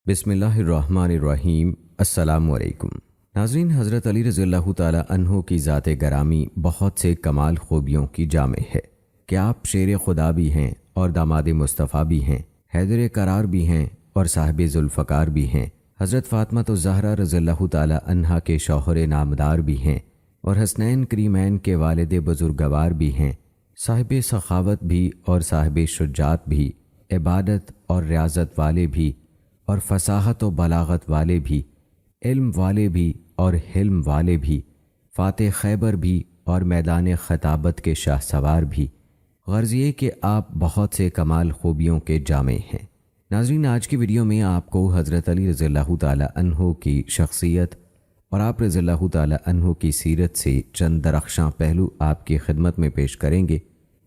بسم اللہ الرحمن الرحیم۔ السلام علیکم ناظرین، حضرت علی رضی اللہ تعالی عنہ کی ذات گرامی بہت سے کمال خوبیوں کی جامع ہے کہ آپ شیر خدا بھی ہیں اور داماد مصطفیٰ بھی ہیں، حیدر قرار بھی ہیں اور صاحب ذوالفقار بھی ہیں، حضرت فاطمہ الزہرا رضی اللہ تعالی عنہا کے شوہر نامدار بھی ہیں اور حسنین کریمین کے والد بزرگوار بھی ہیں، صاحب سخاوت بھی اور صاحب شجاعت بھی، عبادت اور ریاضت والے بھی اور فصاحت و بلاغت والے بھی، علم والے بھی اور حلم والے بھی، فاتح خیبر بھی اور میدان خطابت کے شاہ سوار بھی۔ غرض یہ کہ آپ بہت سے کمال خوبیوں کے جامع ہیں۔ ناظرین، آج کی ویڈیو میں آپ کو حضرت علی رضی اللہ تعالی عنہ کی شخصیت اور آپ رضی اللہ تعالی عنہ کی سیرت سے چند درخشاں پہلو آپ کی خدمت میں پیش کریں گے۔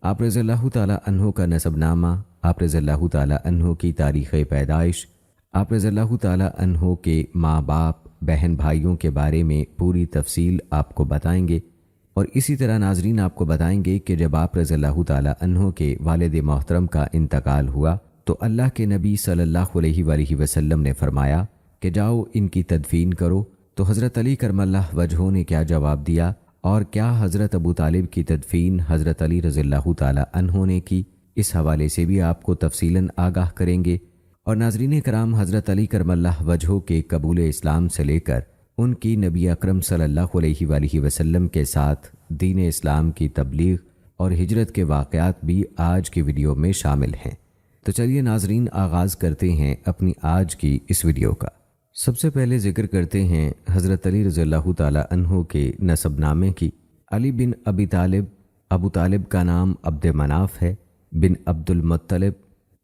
آپ رضی اللہ تعالی عنہ کا نسب نامہ، آپ رضی اللہ تعالی عنہ کی تاریخ پیدائش، آپ رضی اللہ تعالی عنہ کے ماں باپ بہن بھائیوں کے بارے میں پوری تفصیل آپ کو بتائیں گے، اور اسی طرح ناظرین آپ کو بتائیں گے کہ جب آپ رضی اللہ تعالی عنہ کے والد محترم کا انتقال ہوا تو اللہ کے نبی صلی اللہ علیہ وآلہ وسلم نے فرمایا کہ جاؤ ان کی تدفین کرو، تو حضرت علی کرم اللہ وجہہ نے کیا جواب دیا، اور کیا حضرت ابو طالب کی تدفین حضرت علی رضی اللہ تعالی عنہ نے کی؟ اس حوالے سے بھی آپ کو تفصیلاً آگاہ کریں گے۔ اور ناظرین کرام، حضرت علی کرم اللہ وجہہ کے قبول اسلام سے لے کر ان کی نبی اکرم صلی اللہ علیہ وآلہ وسلم کے ساتھ دین اسلام کی تبلیغ اور ہجرت کے واقعات بھی آج کی ویڈیو میں شامل ہیں۔ تو چلیے ناظرین، آغاز کرتے ہیں اپنی آج کی اس ویڈیو کا۔ سب سے پہلے ذکر کرتے ہیں حضرت علی رضی اللہ تعالی عنہ کے نسب نامے کی۔ علی بن ابی طالب، ابو طالب کا نام عبد مناف ہے، بن عبد المطلب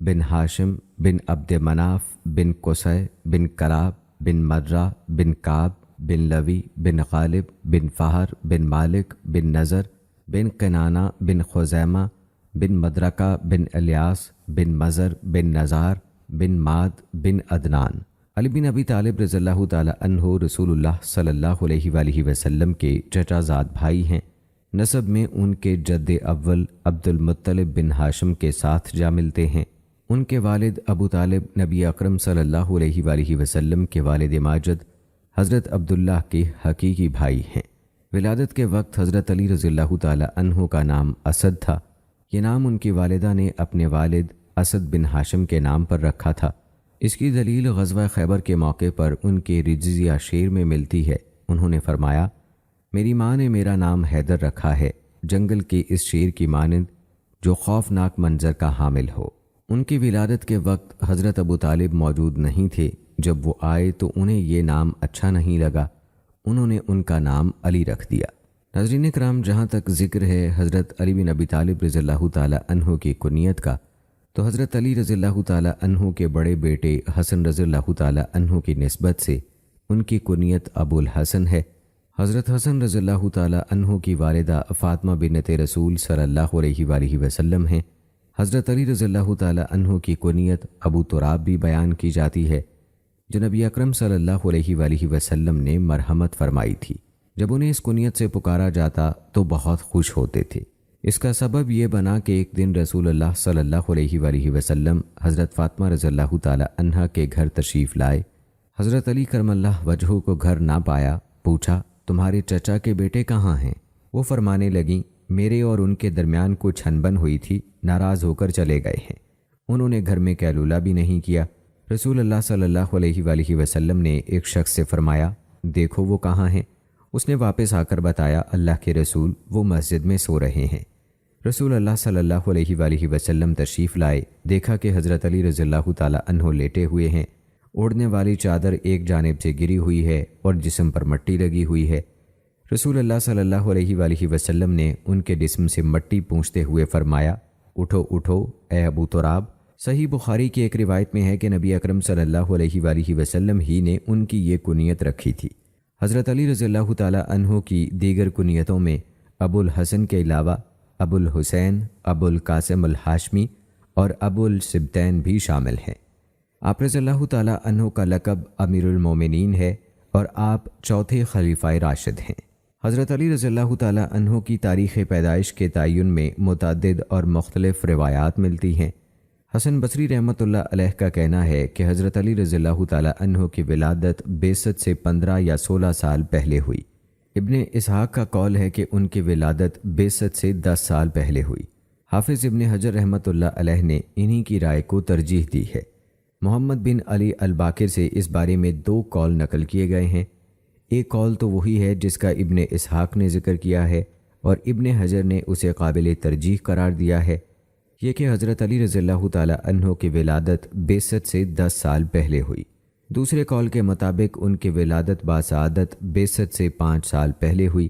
بن ہاشم بن عبد مناف بن قصی بن کلاب بن مرہ بن کعب بن لوی بن غالب بن فہر بن مالک بن نضر بن کنانہ بن خزیمہ بن مدرکہ بن الیاس بن مزر بن نزار بن ماد بن عدنان۔ علی بن ابی طالب رضی اللہ تعالی عنہ رسول اللہ صلی اللہ علیہ وآلہ وسلم کے چچا زاد بھائی ہیں۔ نسب میں ان کے جد اول عبد المطلب بن ہاشم کے ساتھ جا ملتے ہیں۔ ان کے والد ابو طالب نبی اکرم صلی اللہ علیہ وآلہ وسلم کے والد ماجد حضرت عبداللہ کے حقیقی بھائی ہیں۔ ولادت کے وقت حضرت علی رضی اللہ تعالی عنہ کا نام اسد تھا۔ یہ نام ان کی والدہ نے اپنے والد اسد بن ہاشم کے نام پر رکھا تھا۔ اس کی دلیل غزوہ خیبر کے موقع پر ان کے رجزیہ شعر میں ملتی ہے۔ انہوں نے فرمایا، میری ماں نے میرا نام حیدر رکھا ہے، جنگل کے اس شیر کی مانند جو خوفناک منظر کا حامل ہو۔ ان کی ولادت کے وقت حضرت ابو طالب موجود نہیں تھے۔ جب وہ آئے تو انہیں یہ نام اچھا نہیں لگا، انہوں نے ان کا نام علی رکھ دیا۔ ناظرین کرام، جہاں تک ذکر ہے حضرت علی بن ابی طالب رضی اللہ تعالی عنہ کی کنیت کا، تو حضرت علی رضی اللہ تعالی عنہ کے بڑے بیٹے حسن رضی اللہ تعالی عنہ کی نسبت سے ان کی کنیت ابو الحسن ہے۔ حضرت حسن رضی اللہ تعالی عنہ کی والدہ فاطمہ بنت رسول صلی اللہ علیہ وآلہ وسلم ہیں۔ حضرت علی رضی اللہ تعالی عنہ کی کنیت ابو تراب بھی بیان کی جاتی ہے، جو نبی اکرم صلی اللہ علیہ وآلہ وسلم نے مرحمت فرمائی تھی۔ جب انہیں اس کنیت سے پکارا جاتا تو بہت خوش ہوتے تھے۔ اس کا سبب یہ بنا کہ ایک دن رسول اللہ صلی اللہ علیہ وآلہ وسلم حضرت فاطمہ رضی اللہ تعالی عنہ کے گھر تشریف لائے۔ حضرت علی کرم اللہ وجہہ کو گھر نہ پایا، پوچھا، تمہارے چچا کے بیٹے کہاں ہیں؟ وہ فرمانے لگیں، میرے اور ان کے درمیان کچھ چھن ہوئی تھی، ناراض ہو کر چلے گئے ہیں۔ انہوں نے گھر میں قیلولہ بھی نہیں کیا۔ رسول اللہ صلی اللہ علیہ وآلہ وسلم نے ایک شخص سے فرمایا، دیکھو وہ کہاں ہیں؟ اس نے واپس آ کر بتایا، اللہ کے رسول، وہ مسجد میں سو رہے ہیں۔ رسول اللہ صلی اللہ علیہ وآلہ وسلم تشریف لائے، دیکھا کہ حضرت علی رضی اللہ تعالی عنہ لیٹے ہوئے ہیں، اوڑھنے والی چادر ایک جانب سے گری ہوئی ہے اور جسم پر مٹی لگی ہوئی ہے۔ رسول اللہ صلی اللہ علیہ وآلہ وسلم نے ان کے جسم سے مٹی پونچھتے ہوئے فرمایا، اٹھو اٹھو اے ابو تراب۔ صحیح بخاری کی ایک روایت میں ہے کہ نبی اکرم صلی اللہ علیہ وآلہ وسلم ہی نے ان کی یہ کنیت رکھی تھی۔ حضرت علی رضی اللہ تعالی عنہ کی دیگر کنیتوں میں ابو الحسن کے علاوہ ابو الحسین، ابو القاسم الہاشمی اور ابو السبتین بھی شامل ہیں۔ آپ رضی اللہ تعالی عنہ کا لقب امیر المومنین ہے اور آپ چوتھے خلیفہ راشد ہیں۔ حضرت علی رضی اللہ تعالی عنہ کی تاریخ پیدائش کے تعین میں متعدد اور مختلف روایات ملتی ہیں۔ حسن بصری رحمۃ اللہ علیہ کا کہنا ہے کہ حضرت علی رضی اللہ تعالیٰ عنہ کی ولادت بعثت سے 15 یا 16 سال پہلے ہوئی۔ ابن اسحاق کا قول ہے کہ ان کی ولادت بعثت سے 10 سال پہلے ہوئی۔ حافظ ابن حجر رحمۃ اللہ علیہ نے انہی کی رائے کو ترجیح دی ہے۔ محمد بن علی الباقر سے اس بارے میں 2 قول نقل کیے گئے ہیں۔ ایک قول تو وہی ہے جس کا ابن اسحاق نے ذکر کیا ہے اور ابن حجر نے اسے قابل ترجیح قرار دیا ہے، یہ کہ حضرت علی رضی اللہ تعالیٰ عنہ کی ولادت بعثت سے 10 سال پہلے ہوئی۔ دوسرے قول کے مطابق ان کی ولادت باسعادت بعثت سے 5 سال پہلے ہوئی،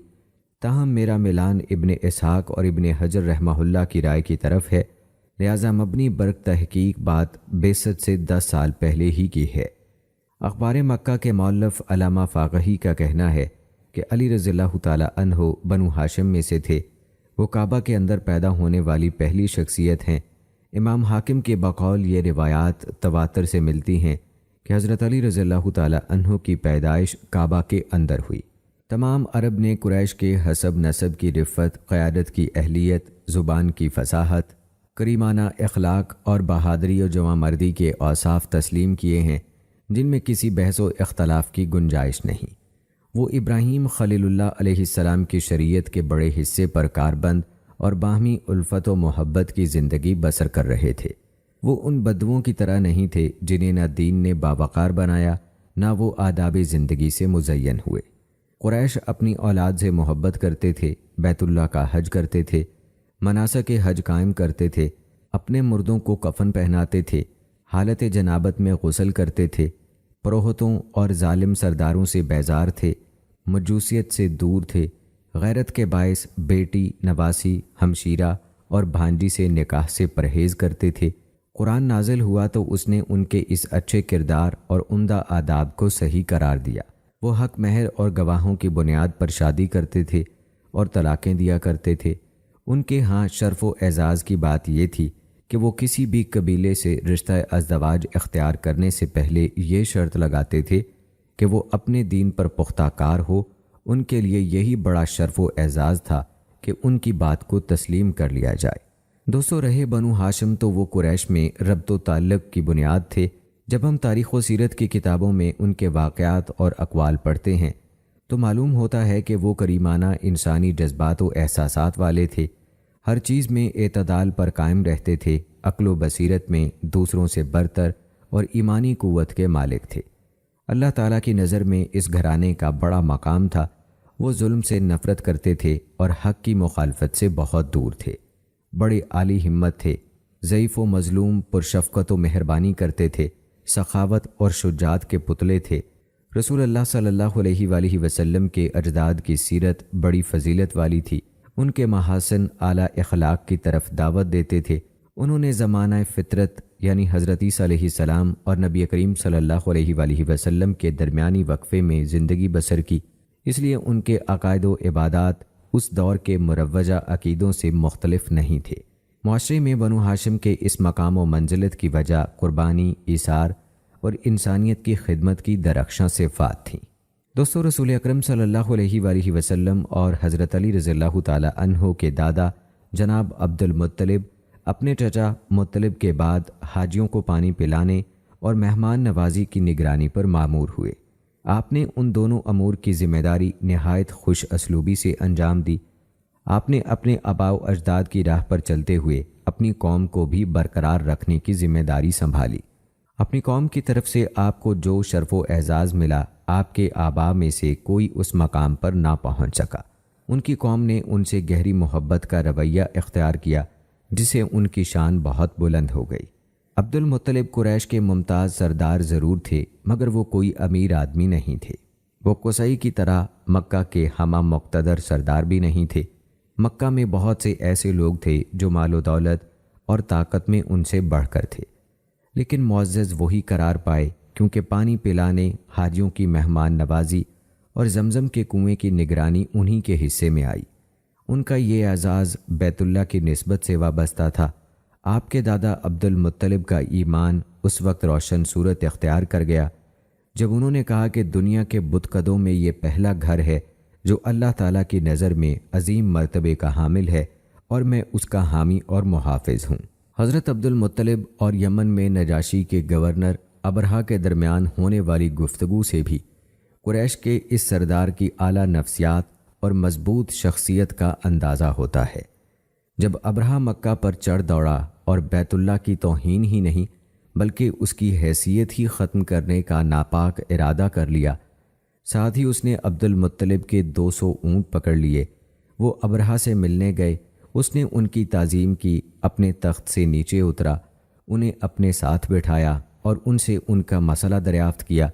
تاہم میرا میلان ابن اسحاق اور ابن حجر رحمہ اللہ کی رائے کی طرف ہے، لہذا مبنی برق تحقیق بات بعثت سے 10 سال پہلے ہی کی ہے۔ اخبار مکہ کے مؤلف علامہ فاقہی کا کہنا ہے کہ علی رضی اللہ تعالیٰ عنہ بنو ہاشم میں سے تھے، وہ کعبہ کے اندر پیدا ہونے والی پہلی شخصیت ہیں۔ امام حاکم کے بقول یہ روایات تواتر سے ملتی ہیں کہ حضرت علی رضی اللہ تعالیٰ عنہ کی پیدائش کعبہ کے اندر ہوئی۔ تمام عرب نے قریش کے حسب نسب کی رفت، قیادت کی اہلیت، زبان کی فصاحت، کریمانہ اخلاق اور بہادری و جواں مردی کے اوصاف تسلیم کیے ہیں جن میں کسی بحث و اختلاف کی گنجائش نہیں۔ وہ ابراہیم خلیل اللہ علیہ السلام کی شریعت کے بڑے حصے پر کاربند اور باہمی الفت و محبت کی زندگی بسر کر رہے تھے۔ وہ ان بدوؤں کی طرح نہیں تھے جنہیں نہ دین نے باوقار بنایا، نہ وہ آداب زندگی سے مزین ہوئے۔ قریش اپنی اولاد سے محبت کرتے تھے، بیت اللہ کا حج کرتے تھے، مناسک حج قائم کرتے تھے، اپنے مردوں کو کفن پہناتے تھے، حالت جنابت میں غسل کرتے تھے، پروہتوں اور ظالم سرداروں سے بیزار تھے، مجوسیت سے دور تھے، غیرت کے باعث بیٹی، نواسی، ہمشیرہ اور بھانجی سے نکاح سے پرہیز کرتے تھے۔ قرآن نازل ہوا تو اس نے ان کے اس اچھے کردار اور عمدہ آداب کو صحیح قرار دیا۔ وہ حق مہر اور گواہوں کی بنیاد پر شادی کرتے تھے اور طلاقیں دیا کرتے تھے۔ ان کے ہاں شرف و اعزاز کی بات یہ تھی کہ وہ کسی بھی قبیلے سے رشتہ ازدواج اختیار کرنے سے پہلے یہ شرط لگاتے تھے کہ وہ اپنے دین پر پختہ کار ہو۔ ان کے لیے یہی بڑا شرف و اعزاز تھا کہ ان کی بات کو تسلیم کر لیا جائے۔ دوستو، رہے بنو ہاشم تو وہ قریش میں ربط و تعلق کی بنیاد تھے۔ جب ہم تاریخ و سیرت کی کتابوں میں ان کے واقعات اور اقوال پڑھتے ہیں تو معلوم ہوتا ہے کہ وہ کریمانہ انسانی جذبات و احساسات والے تھے، ہر چیز میں اعتدال پر قائم رہتے تھے، عقل و بصیرت میں دوسروں سے برتر اور ایمانی قوت کے مالک تھے۔ اللہ تعالیٰ کی نظر میں اس گھرانے کا بڑا مقام تھا۔ وہ ظلم سے نفرت کرتے تھے اور حق کی مخالفت سے بہت دور تھے، بڑے عالی ہمت تھے، ضعیف و مظلوم پر شفقت و مہربانی کرتے تھے، سخاوت اور شجاعت کے پتلے تھے۔ رسول اللہ صلی اللہ علیہ وآلہ وسلم کے اجداد کی سیرت بڑی فضیلت والی تھی۔ ان کے محاسن اعلیٰ اخلاق کی طرف دعوت دیتے تھے۔ انہوں نے زمانہ فطرت یعنی حضرت عیسیٰ علیہ السلام اور نبی کریم صلی اللہ علیہ وآلہ وسلم کے درمیانی وقفے میں زندگی بسر کی، اس لیے ان کے عقائد و عبادات اس دور کے مروجہ عقیدوں سے مختلف نہیں تھے۔ معاشرے میں بنو ہاشم کے اس مقام و منزلت کی وجہ قربانی، ایثار اور انسانیت کی خدمت کی درخشاں صفات تھیں۔ دوستو، رسول اکرم صلی اللہ علیہ وآلہ وسلم اور حضرت علی رضی اللہ تعالیٰ عنہ کے دادا جناب عبد المطلب اپنے چچا مطلب کے بعد حاجیوں کو پانی پلانے اور مہمان نوازی کی نگرانی پر مامور ہوئے۔ آپ نے ان دونوں امور کی ذمہ داری نہایت خوش اسلوبی سے انجام دی۔ آپ نے اپنے آباء و اجداد کی راہ پر چلتے ہوئے اپنی قوم کو بھی برقرار رکھنے کی ذمہ داری سنبھالی۔ اپنی قوم کی طرف سے آپ کو جو شرف و اعزاز ملا، آپ کے آباء میں سے کوئی اس مقام پر نہ پہنچ سکا۔ ان کی قوم نے ان سے گہری محبت کا رویہ اختیار کیا، جسے ان کی شان بہت بلند ہو گئی۔ عبد المطلب قریش کے ممتاز سردار ضرور تھے، مگر وہ کوئی امیر آدمی نہیں تھے۔ وہ قصی کی طرح مکہ کے ہمہ مقتدر سردار بھی نہیں تھے۔ مکہ میں بہت سے ایسے لوگ تھے جو مال و دولت اور طاقت میں ان سے بڑھ کر تھے، لیکن معزز وہی قرار پائے کیونکہ پانی پلانے، حاجیوں کی مہمان نوازی اور زمزم کے کنویں کی نگرانی انہی کے حصے میں آئی۔ ان کا یہ اعزاز بیت اللہ کی نسبت سے وابستہ تھا۔ آپ کے دادا عبد المطلب کا ایمان اس وقت روشن صورت اختیار کر گیا جب انہوں نے کہا کہ دنیا کے بت قدوں میں یہ پہلا گھر ہے جو اللہ تعالیٰ کی نظر میں عظیم مرتبے کا حامل ہے اور میں اس کا حامی اور محافظ ہوں۔ حضرت عبد المطلب اور یمن میں نجاشی کے گورنر ابرہہ کے درمیان ہونے والی گفتگو سے بھی قریش کے اس سردار کی اعلیٰ نفسیات اور مضبوط شخصیت کا اندازہ ہوتا ہے۔ جب ابرہہ مکہ پر چڑھ دوڑا اور بیت اللہ کی توہین ہی نہیں بلکہ اس کی حیثیت ہی ختم کرنے کا ناپاک ارادہ کر لیا، ساتھ ہی اس نے عبد المطلب کے 200 اونٹ پکڑ لیے۔ وہ ابرہہ سے ملنے گئے، اس نے ان کی تعظیم کی، اپنے تخت سے نیچے اترا، انہیں اپنے ساتھ بٹھایا اور ان سے ان کا مسئلہ دریافت کیا۔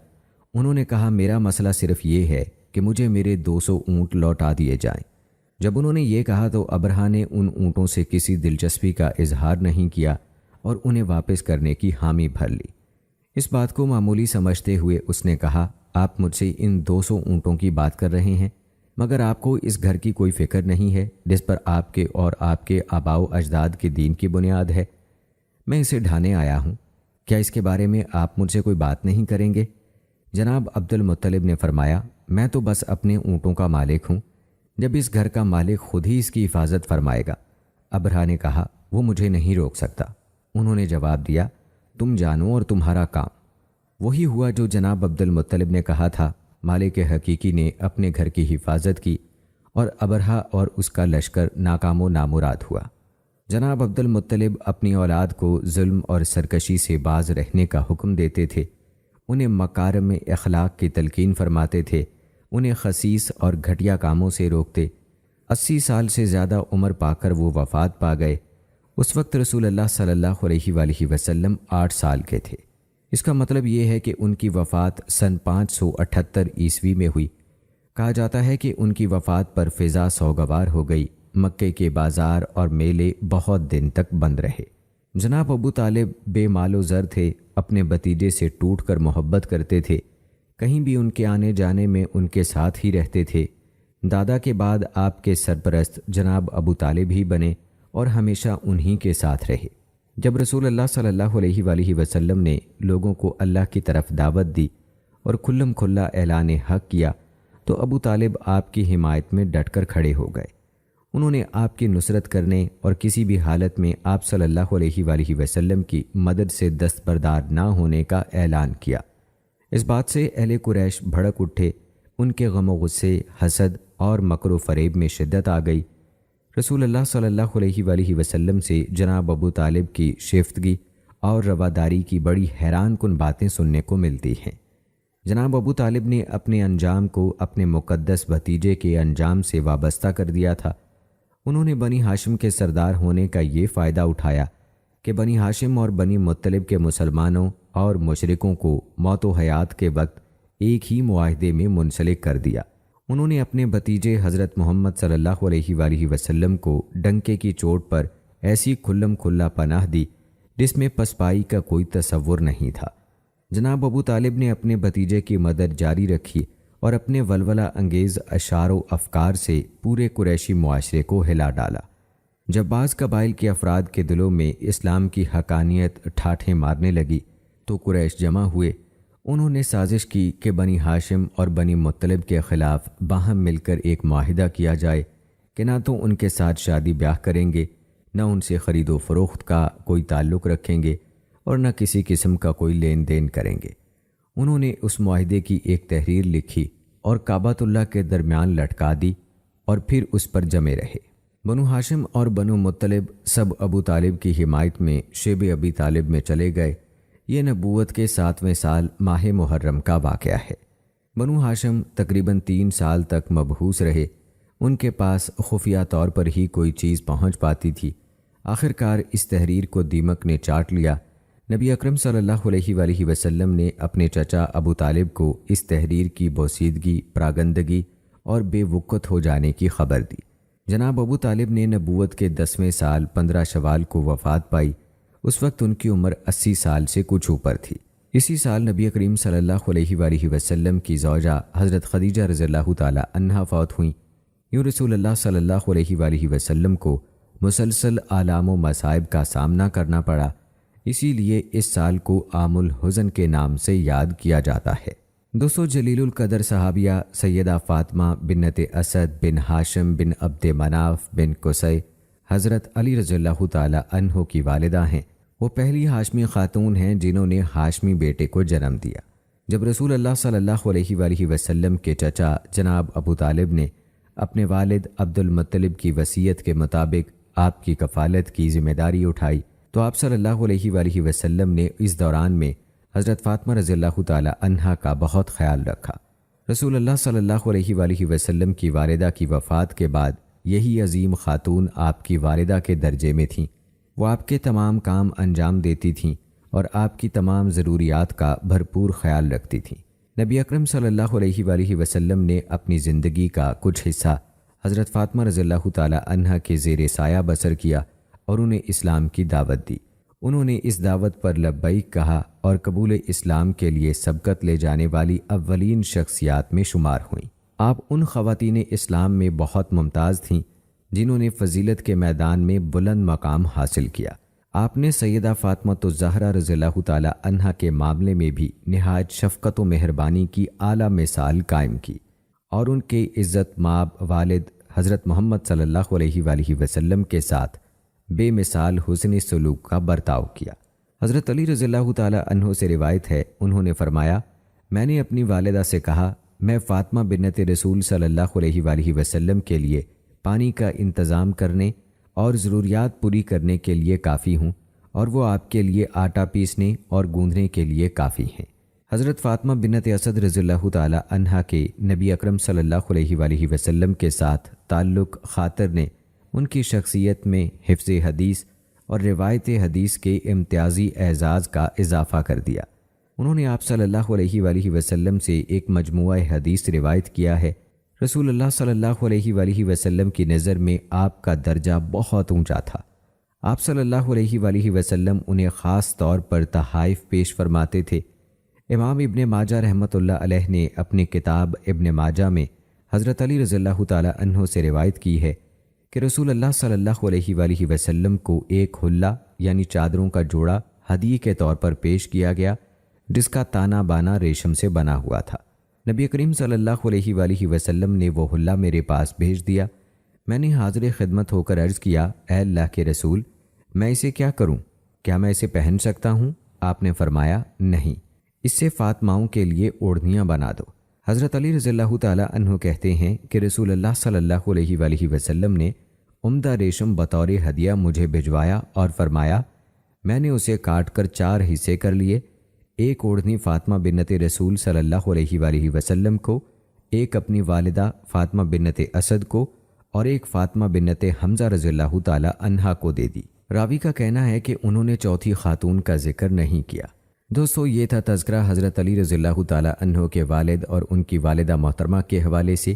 انہوں نے کہا میرا مسئلہ صرف یہ ہے کہ مجھے میرے 200 اونٹ لوٹا دیے جائیں۔ جب انہوں نے یہ کہا تو ابرہہ نے ان اونٹوں سے کسی دلچسپی کا اظہار نہیں کیا اور انہیں واپس کرنے کی حامی بھر لی۔ اس بات کو معمولی سمجھتے ہوئے اس نے کہا آپ مجھ سے ان 200 اونٹوں کی بات کر رہے ہیں، مگر آپ کو اس گھر کی کوئی فکر نہیں ہے جس پر آپ کے اور آپ کے آباء و اجداد کے دین کی بنیاد ہے۔ میں اسے ڈھانے آیا ہوں، کیا اس کے بارے میں آپ مجھ سے کوئی بات نہیں کریں گے؟ جناب عبد المطلب نے فرمایا میں تو بس اپنے اونٹوں کا مالک ہوں، جب اس گھر کا مالک خود ہی اس کی حفاظت فرمائے گا۔ ابرہہ نے کہا وہ مجھے نہیں روک سکتا۔ انہوں نے جواب دیا تم جانو اور تمہارا کام۔ وہی ہوا جو جناب عبد المطلب نے کہا تھا۔ مالک حقیقی نے اپنے گھر کی حفاظت کی اور ابرہہ اور اس کا لشکر ناکام و نامراد ہوا۔ جناب عبد المطلب اپنی اولاد کو ظلم اور سرکشی سے باز رہنے کا حکم دیتے تھے، انہیں مکارم اخلاق کی تلقین فرماتے تھے، انہیں خسیس اور گھٹیا کاموں سے روکتے۔ 80 سال سے زیادہ عمر پا کر وہ وفات پا گئے۔ اس وقت رسول اللہ صلی اللہ علیہ وآلہ وسلم 8 سال کے تھے۔ اس کا مطلب یہ ہے کہ ان کی وفات سن 578 عیسوی میں ہوئی۔ کہا جاتا ہے کہ ان کی وفات پر فضا سوگوار ہو گئی، مکے کے بازار اور میلے بہت دن تک بند رہے۔ جناب ابو طالب بے مال و زر تھے، اپنے بھتیجے سے ٹوٹ کر محبت کرتے تھے، کہیں بھی ان کے آنے جانے میں ان کے ساتھ ہی رہتے تھے۔ دادا کے بعد آپ کے سرپرست جناب ابو طالب ہی بنے اور ہمیشہ انہی کے ساتھ رہے۔ جب رسول اللہ صلی اللہ علیہ وآلہ وسلم نے لوگوں کو اللہ کی طرف دعوت دی اور کھلم کھلا اعلان حق کیا تو ابو طالب آپ کی حمایت میں ڈٹ کر کھڑے ہو گئے۔ انہوں نے آپ کی نصرت کرنے اور کسی بھی حالت میں آپ صلی اللہ علیہ وآلہ وسلم کی مدد سے دستبردار نہ ہونے کا اعلان کیا۔ اس بات سے اہل قریش بھڑک اٹھے، ان کے غم و غصے، حسد اور مکر و فریب میں شدت آ گئی۔ رسول اللہ صلی اللہ علیہ وآلہ وسلم سے جناب ابو طالب کی شیفتگی اور رواداری کی بڑی حیران کن باتیں سننے کو ملتی ہیں۔ جناب ابو طالب نے اپنے انجام کو اپنے مقدس بھتیجے کے انجام سے وابستہ کر دیا تھا۔ انہوں نے بنی ہاشم کے سردار ہونے کا یہ فائدہ اٹھایا کہ بنی ہاشم اور بنی مطلب کے مسلمانوں اور مشرکوں کو موت و حیات کے وقت ایک ہی معاہدے میں منسلک کر دیا۔ انہوں نے اپنے بھتیجے حضرت محمد صلی اللہ علیہ وآلہ وسلم کو ڈنکے کی چوٹ پر ایسی کھلم کھلا پناہ دی جس میں پسپائی کا کوئی تصور نہیں تھا۔ جناب ابو طالب نے اپنے بھتیجے کی مدد جاری رکھی اور اپنے ولولہ انگیز اشعار و افکار سے پورے قریشی معاشرے کو ہلا ڈالا۔ جب بعض قبائل کے افراد کے دلوں میں اسلام کی حقانیت ٹھاٹھیں مارنے لگی تو قریش جمع ہوئے۔ انہوں نے سازش کی کہ بنی ہاشم اور بنی مطلب کے خلاف باہم مل کر ایک معاہدہ کیا جائے کہ نہ تو ان کے ساتھ شادی بیاہ کریں گے، نہ ان سے خرید و فروخت کا کوئی تعلق رکھیں گے اور نہ کسی قسم کا کوئی لین دین کریں گے۔ انہوں نے اس معاہدے کی ایک تحریر لکھی اور کعبۃ اللہ کے درمیان لٹکا دی اور پھر اس پر جمے رہے۔ بنو ہاشم اور بنو مطلب سب ابو طالب کی حمایت میں شیب ابی طالب میں چلے گئے۔ یہ نبوت کے 7ویں سال ماہ محرم کا واقعہ ہے۔ بنو ہاشم تقریباً 3 سال تک مبہوس رہے، ان کے پاس خفیہ طور پر ہی کوئی چیز پہنچ پاتی تھی۔ آخرکار اس تحریر کو دیمک نے چاٹ لیا۔ نبی اکرم صلی اللہ علیہ وآلہ وسلم نے اپنے چچا ابو طالب کو اس تحریر کی بوسیدگی، پراگندگی اور بے وقت ہو جانے کی خبر دی۔ جناب ابو طالب نے نبوت کے 10ویں سال 15 شوال کو وفات پائی۔ اس وقت ان کی عمر 80 سال سے کچھ اوپر تھی۔ اسی سال نبی کریم صلی اللہ علیہ وآلہ وسلم کی زوجہ حضرت خدیجہ رضی اللہ تعالی عنہا فوت ہوئیں۔ یوں رسول اللہ صلی اللہ علیہ وآلہ وسلم کو مسلسل آلام و مصائب کا سامنا کرنا پڑا، اسی لیے اس سال کو عام الحزن کے نام سے یاد کیا جاتا ہے۔ دوستو، جلیل القدر صحابیہ سیدہ فاطمہ بنت اسد بن ہاشم بن عبد مناف بن قصی حضرت علی رضی اللہ تعالی عنہ کی والدہ ہیں۔ وہ پہلی ہاشمی خاتون ہیں جنہوں نے ہاشمی بیٹے کو جنم دیا۔ جب رسول اللہ صلی اللہ علیہ وآلہ وسلم کے چچا جناب ابو طالب نے اپنے والد عبد المطلب کی وصیت کے مطابق آپ کی کفالت کی ذمہ داری اٹھائی تو آپ صلی اللہ علیہ وآلہ وسلم نے اس دوران میں حضرت فاطمہ رضی اللہ تعالی عنہا کا بہت خیال رکھا۔ رسول اللہ صلی اللہ علیہ وآلہ وسلم کی والدہ کی وفات کے بعد یہی عظیم خاتون آپ کی والدہ کے درجے میں تھیں۔ وہ آپ کے تمام کام انجام دیتی تھیں اور آپ کی تمام ضروریات کا بھرپور خیال رکھتی تھیں۔ نبی اکرم صلی اللہ علیہ وآلہ وسلم نے اپنی زندگی کا کچھ حصہ حضرت فاطمہ رضی اللہ تعالی عنہا کے زیر سایہ بسر کیا اور انہیں اسلام کی دعوت دی۔ انہوں نے اس دعوت پر لبیک کہا اور قبول اسلام کے لیے سبقت لے جانے والی اولین شخصیات میں شمار ہوئیں۔ آپ ان خواتین اسلام میں بہت ممتاز تھیں جنہوں نے فضیلت کے میدان میں بلند مقام حاصل کیا۔ آپ نے سیدہ فاطمہ الزہرا رضی اللہ تعالی عنہا کے معاملے میں بھی نہایت شفقت و مہربانی کی اعلیٰ مثال قائم کی اور ان کے عزت مآب والد حضرت محمد صلی اللہ علیہ وآلہ وسلم کے ساتھ بے مثال حسن سلوک کا برتاؤ کیا۔ حضرت علی رضی اللہ تعالی عنہ سے روایت ہے، انہوں نے فرمایا، میں نے اپنی والدہ سے کہا میں فاطمہ بنت رسول صلی اللہ علیہ وآلہ وسلم کے لیے پانی کا انتظام کرنے اور ضروریات پوری کرنے کے لیے کافی ہوں اور وہ آپ کے لیے آٹا پیسنے اور گوندھنے کے لیے کافی ہیں۔ حضرت فاطمہ بنت اسد رضی اللہ تعالی عنہا کے نبی اکرم صلی اللہ علیہ وآلہ وسلم کے ساتھ تعلق خاطر نے ان کی شخصیت میں حفظ حدیث اور روایت حدیث کے امتیازی اعزاز کا اضافہ کر دیا۔ انہوں نے آپ صلی اللہ علیہ وآلہ وسلم سے ایک مجموعہ حدیث روایت کیا ہے۔ رسول اللہ صلی اللہ علیہ وآلہ وسلم کی نظر میں آپ کا درجہ بہت اونچا تھا۔ آپ صلی اللہ علیہ وآلہ وسلم انہیں خاص طور پر تحائف پیش فرماتے تھے۔ امام ابن ماجہ رحمۃ اللہ علیہ نے اپنی کتاب ابن ماجہ میں حضرت علی رضی اللہ تعالی عنہ سے روایت کی ہے کہ رسول اللہ صلی اللہ علیہ وآلہ وسلم کو ایک حلہ یعنی چادروں کا جوڑا ہدیے کے طور پر پیش کیا گیا جس کا تانا بانا ریشم سے بنا ہوا تھا۔ نبی کریم صلی اللہ علیہ وآلہ وسلم نے وہ حلہ میرے پاس بھیج دیا۔ میں نے حاضر خدمت ہو کر عرض کیا، اے اللہ کے رسول، میں اسے کیا کروں؟ کیا میں اسے پہن سکتا ہوں؟ آپ نے فرمایا، نہیں، اس سے فاطماؤں کے لیے اوڑھنیاں بنا دو۔ حضرت علی رضی اللہ تعالی عنہ کہتے ہیں کہ رسول اللہ صلی اللہ علیہ وآلہ وسلم نے عمدہ ریشم بطور ہدیہ مجھے بھجوایا اور فرمایا، میں نے اسے کاٹ کر 4 حصے کر لیے، ایک اوڑھنی فاطمہ بنت رسول صلی اللہ علیہ وآلہ وسلم کو، ایک اپنی والدہ فاطمہ بنت اسد کو اور ایک فاطمہ بنت حمزہ رضی اللہ تعالی عنہا کو دے دی۔ راوی کا کہنا ہے کہ انہوں نے چوتھی خاتون کا ذکر نہیں کیا۔ دوستو، یہ تھا تذکرہ حضرت علی رضی اللہ تعالی عنہ کے والد اور ان کی والدہ محترمہ کے حوالے سے۔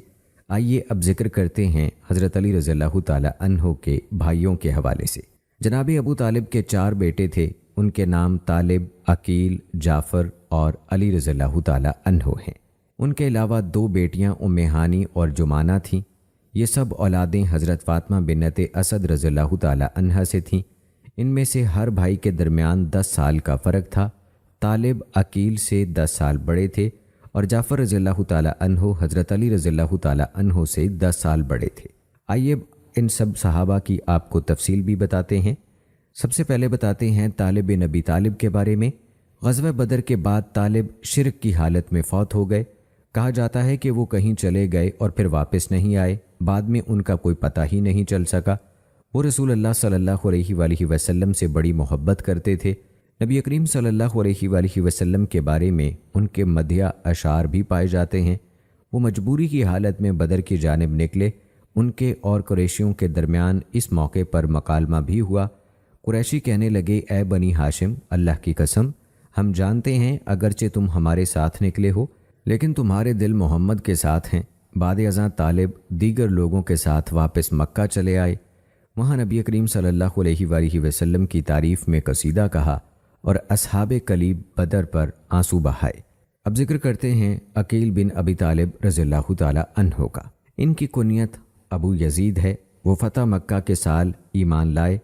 آئیے اب ذکر کرتے ہیں حضرت علی رضی اللہ تعالی عنہ کے بھائیوں کے حوالے سے۔ جناب ابو طالب کے 4 بیٹے تھے، ان کے نام طالب، عقیل، جعفر اور علی رضی اللہ تعالی عنہ ہیں۔ ان کے علاوہ 2 بیٹیاں ام ہانی اور جمانہ تھیں۔ یہ سب اولادیں حضرت فاطمہ بنت اسد رضی اللہ تعالی عنہا سے تھیں۔ ان میں سے ہر بھائی کے درمیان 10 سال کا فرق تھا۔ طالب عقیل سے 10 سال بڑے تھے اور جعفر رضی اللہ تعالی عنہ حضرت علی رضی اللہ تعالی عنہ سے 10 سال بڑے تھے۔ آئیے ان سب صحابہ کی آپ کو تفصیل بھی بتاتے ہیں۔ سب سے پہلے بتاتے ہیں طالب بن ابی طالب کے بارے میں۔ غزوہ بدر کے بعد طالب شرک کی حالت میں فوت ہو گئے۔ کہا جاتا ہے کہ وہ کہیں چلے گئے اور پھر واپس نہیں آئے، بعد میں ان کا کوئی پتہ ہی نہیں چل سکا۔ وہ رسول اللہ صلی اللہ علیہ وآلہ وسلم سے بڑی محبت کرتے تھے۔ نبی کریم صلی اللہ علیہ وآلہ وسلم کے بارے میں ان کے مدحیہ اشعار بھی پائے جاتے ہیں۔ وہ مجبوری کی حالت میں بدر کی جانب نکلے۔ ان کے اور قریشیوں کے درمیان اس موقع پر مکالمہ بھی ہوا۔ قریشی کہنے لگے، اے بنی ہاشم، اللہ کی قسم، ہم جانتے ہیں اگرچہ تم ہمارے ساتھ نکلے ہو لیکن تمہارے دل محمد کے ساتھ ہیں۔ بعد ازاں طالب دیگر لوگوں کے ساتھ واپس مکہ چلے آئے۔ وہاں نبی کریم صلی اللہ علیہ وآلہ وسلم کی تعریف میں قصیدہ کہا اور اصحاب کلیب بدر پر آنسو بہائے۔ اب ذکر کرتے ہیں عقیل بن ابی طالب رضی اللہ تعالی عنہ کا۔ ان کی کنیت ابو یزید ہے۔ وہ فتح مکہ کے سال ایمان لائے۔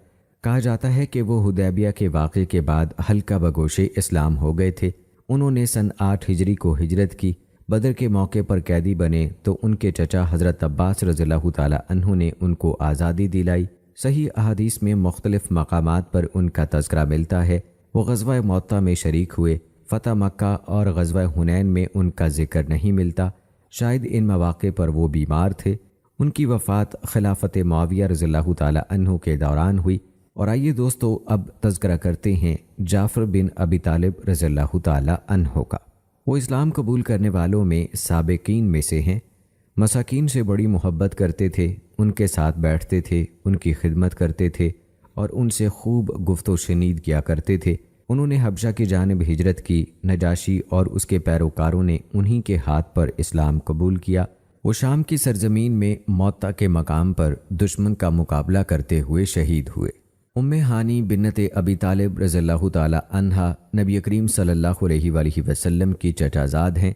کہا جاتا ہے کہ وہ حدیبیہ کے واقعے کے بعد ہلکا بگوش اسلام ہو گئے تھے۔ انہوں نے سن 8 ہجری کو ہجرت کی۔ بدر کے موقع پر قیدی بنے تو ان کے چچا حضرت عباس رضی اللہ تعالی عنہ نے ان کو آزادی دلائی۔ صحیح احادیث میں مختلف مقامات پر ان کا تذکرہ ملتا ہے۔ وہ غزوہ معطا میں شریک ہوئے، فتح مکہ اور غزوہ حنین میں ان کا ذکر نہیں ملتا، شاید ان مواقع پر وہ بیمار تھے۔ ان کی وفات خلافت معاویہ رضی اللہ تعالی عنہ کے دوران ہوئی۔ اور آئیے دوستو اب تذکرہ کرتے ہیں جعفر بن ابی طالب رضی اللہ تعالی عنہ کا۔ وہ اسلام قبول کرنے والوں میں سابقین میں سے ہیں۔ مساکین سے بڑی محبت کرتے تھے، ان کے ساتھ بیٹھتے تھے، ان کی خدمت کرتے تھے اور ان سے خوب گفت و شنید کیا کرتے تھے۔ انہوں نے حبشہ کی جانب ہجرت کی، نجاشی اور اس کے پیروکاروں نے انہی کے ہاتھ پر اسلام قبول کیا۔ وہ شام کی سرزمین میں معطا کے مقام پر دشمن کا مقابلہ کرتے ہوئے شہید ہوئے۔ ام ہانی بنت ابی طالب رضی اللہ تعالی عنہا نبی کریم صلی اللہ علیہ وآلہ وسلم کی چچا زاد ہیں۔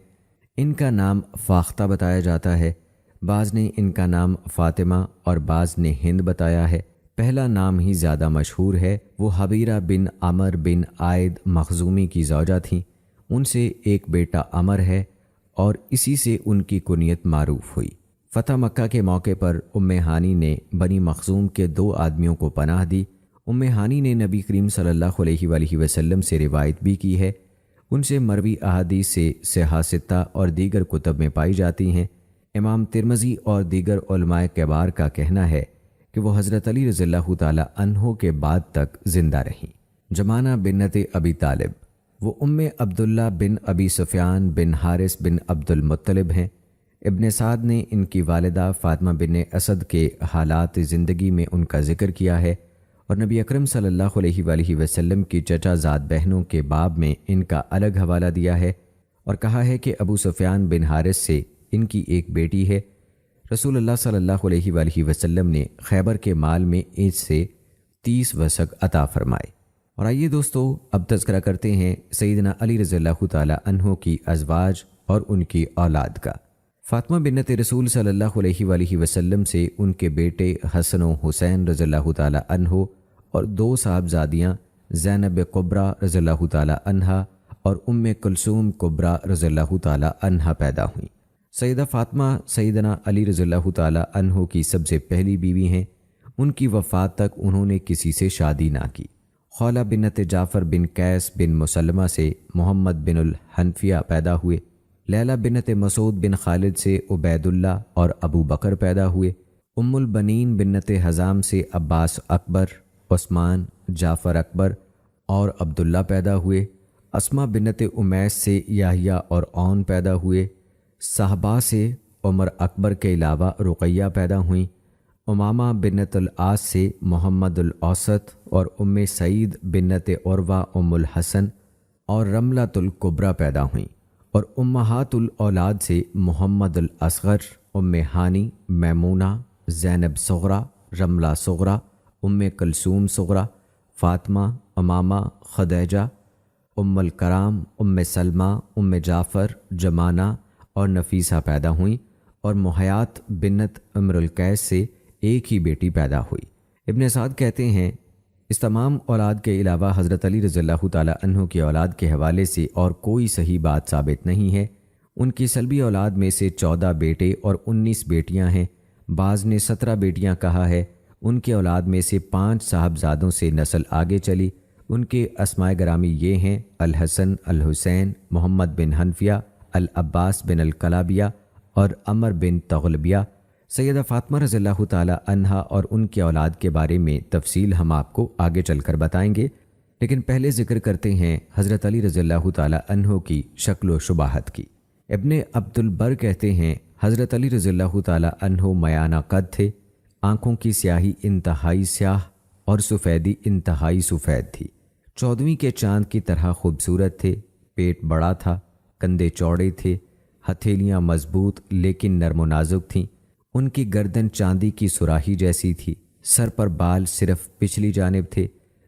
ان کا نام فاختہ بتایا جاتا ہے، بعض نے ان کا نام فاطمہ اور بعض نے ہند بتایا ہے۔ پہلا نام ہی زیادہ مشہور ہے۔ وہ حبیرہ بن عمر بن عائد مخزومی کی زوجہ تھیں۔ ان سے ایک بیٹا عمر ہے اور اسی سے ان کی کنیت معروف ہوئی۔ فتح مکہ کے موقع پر ام ہانی نے بنی مخزوم کے 2 آدمیوں کو پناہ دی۔ ام ہانی نے نبی کریم صلی اللہ علیہ وآلہ وسلم سے روایت بھی کی ہے۔ ان سے مروی احادیث سے صحاح ستہ اور دیگر کتب میں پائی جاتی ہیں۔ امام ترمذی اور دیگر علماء کبار کا کہنا ہے کہ وہ حضرت علی رضی اللہ تعالی عنہ کے بعد تک زندہ رہیں۔ جمانہ بنت ابی طالب، وہ ام عبداللہ بن ابی سفیان بن حارث بن عبد المطلب ہیں۔ ابن سعد نے ان کی والدہ فاطمہ بن اسد کے حالات زندگی میں ان کا ذکر کیا ہے اور نبی اکرم صلی اللہ علیہ وآلہ وسلم کی چچا زاد بہنوں کے باب میں ان کا الگ حوالہ دیا ہے اور کہا ہے کہ ابو سفیان بن حارث سے ان کی ایک بیٹی ہے۔ رسول اللہ صلی اللہ علیہ وآلہ وسلم نے خیبر کے مال میں اس سے 30 وسق عطا فرمائے۔ اور آئیے دوستو اب تذکرہ کرتے ہیں سیدنا علی رضی اللہ تعالی عنہ کی ازواج اور ان کی اولاد کا۔ فاطمہ بنت رسول صلی اللہ علیہ وآلہ وسلم سے ان کے بیٹے حسن و حسین رضی اللہ تعالی عنہ اور 2 صاحبزادیاں زینب کبریٰ رضی اللہ تعالی عنہا اور ام کلثوم کبریٰ رضی اللہ تعالی عنہا پیدا ہوئیں۔ سیدہ فاطمہ سیدنا علی رضی اللہ تعالی عنہ کی سب سے پہلی بیوی ہیں۔ ان کی وفات تک انہوں نے کسی سے شادی نہ کی۔ خولہ بنت جعفر بن قیس بن مسلمہ سے محمد بن الحنفیہ پیدا ہوئے۔ لیلہ بنت مسعود بن خالد سے عبید اللہ اور ابو بکر پیدا ہوئے۔ ام البنین بنت حزام سے عباس اکبر، عثمان، جعفر اکبر اور عبداللہ پیدا ہوئے۔ اسما بنت امیس سے یحییٰ اور عون پیدا ہوئے۔ صحابہ سے عمر اکبر کے علاوہ رقیہ پیدا ہوئیں۔ امامہ بنت العاص سے محمد الاوسط اور ام سعید بنت عروہ ام الحسن اور رملۃ الکبریٰ پیدا ہوئیں، اور امہات الاولاد سے محمد الاصغر، ام ہانی، میمونہ، زینب صغریٰ، رملہ صغریٰ، ام کلثوم صغریٰ، فاطمہ، امامہ، خدیجہ، ام الکرام، ام سلمہ، ام جعفر، جمانہ اور نفیسہ پیدا ہوئیں، اور محیات بنت امر القیس سے ایک ہی بیٹی پیدا ہوئی۔ ابن سعد کہتے ہیں اس تمام اولاد کے علاوہ حضرت علی رضی اللہ تعالی عنہ کی اولاد کے حوالے سے اور کوئی صحیح بات ثابت نہیں ہے۔ ان کی سلبی اولاد میں سے 14 بیٹے اور 19 بیٹیاں ہیں۔ بعض نے 17 بیٹیاں کہا ہے۔ ان کے اولاد میں سے 5 صاحبزادوں سے نسل آگے چلی۔ ان کے اسماء گرامی یہ ہیں: الحسن، الحسین، محمد بن حنفیہ، العباس بن الکلابیہ اور عمر بن تغلبیہ۔ سیدہ فاطمہ رضی اللہ تعالی عنہا اور ان کے اولاد کے بارے میں تفصیل ہم آپ کو آگے چل کر بتائیں گے، لیکن پہلے ذکر کرتے ہیں حضرت علی رضی اللہ تعالی عنہ کی شکل و شباہت کی۔ ابن عبد البر کہتے ہیں حضرت علی رضی اللہ تعالی عنہ میانہ قد تھے، آنکھوں کی سیاہی انتہائی سیاہ اور سفیدی انتہائی سفید تھی، 14ویں کے چاند کی طرح خوبصورت تھے، پیٹ بڑا تھا، کندھے چوڑے تھے، ہتھیلیاں مضبوط لیکن نرم و نازک تھیں، ان کی گردن چاندی کی سراہی جیسی تھی، سر پر بال صرف پچھلی جانب تھے،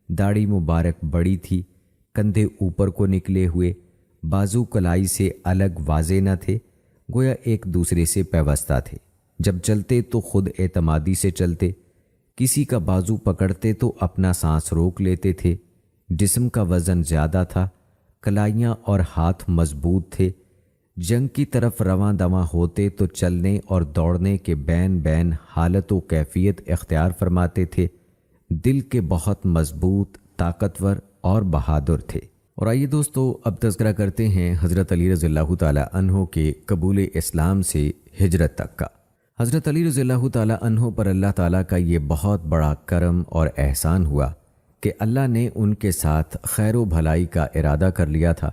داڑھی مبارک بڑی تھی، کندھے اوپر کو نکلے ہوئے، بازو کلائی سے الگ واضح نہ تھے، گویا ایک دوسرے سے پیوستہ تھے۔ جب چلتے تو خود اعتمادی سے چلتے، کسی کا بازو پکڑتے تو اپنا سانس روک لیتے تھے، جسم کا وزن زیادہ تھا، کلائیاں اور ہاتھ مضبوط تھے، جنگ کی طرف رواں دواں ہوتے تو چلنے اور دوڑنے کے بین بین حالت و کیفیت اختیار فرماتے تھے، دل کے بہت مضبوط، طاقتور اور بہادر تھے۔ اور آئیے دوستو اب تذکرہ کرتے ہیں حضرت علی رضی اللہ تعالی عنہ کے قبول اسلام سے ہجرت تک کا۔ حضرت علی رضی اللہ تعالی عنہ پر اللہ تعالیٰ کا یہ بہت بڑا کرم اور احسان ہوا کہ اللہ نے ان کے ساتھ خیر و بھلائی کا ارادہ کر لیا تھا۔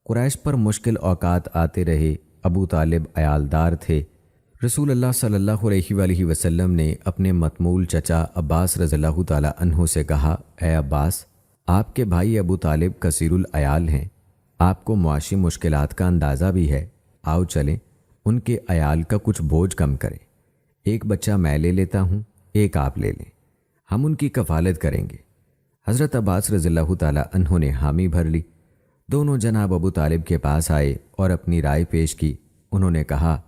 قریش پر مشکل اوقات آتے رہے، ابو طالب عیالدار تھے۔ رسول اللہ صلی اللہ علیہ وآلہ وسلم نے اپنے متمول چچا عباس رضی اللہ تعالی عنہ سے کہا، اے عباس، آپ کے بھائی ابو طالب کثیر العیال ہیں، آپ کو معاشی مشکلات کا اندازہ بھی ہے، آؤ چلیں ان کے عیال کا کچھ بوجھ کم کریں، ایک بچہ میں لے لیتا ہوں، ایک آپ لے لیں، ہم ان کی کفالت کریں گے۔ حضرت عباس رضی اللہ تعالی عنہ نے حامی بھر لی۔ دونوں جناب ابو طالب کے پاس آئے اور اپنی رائے پیش کی۔ انہوں نے کہا،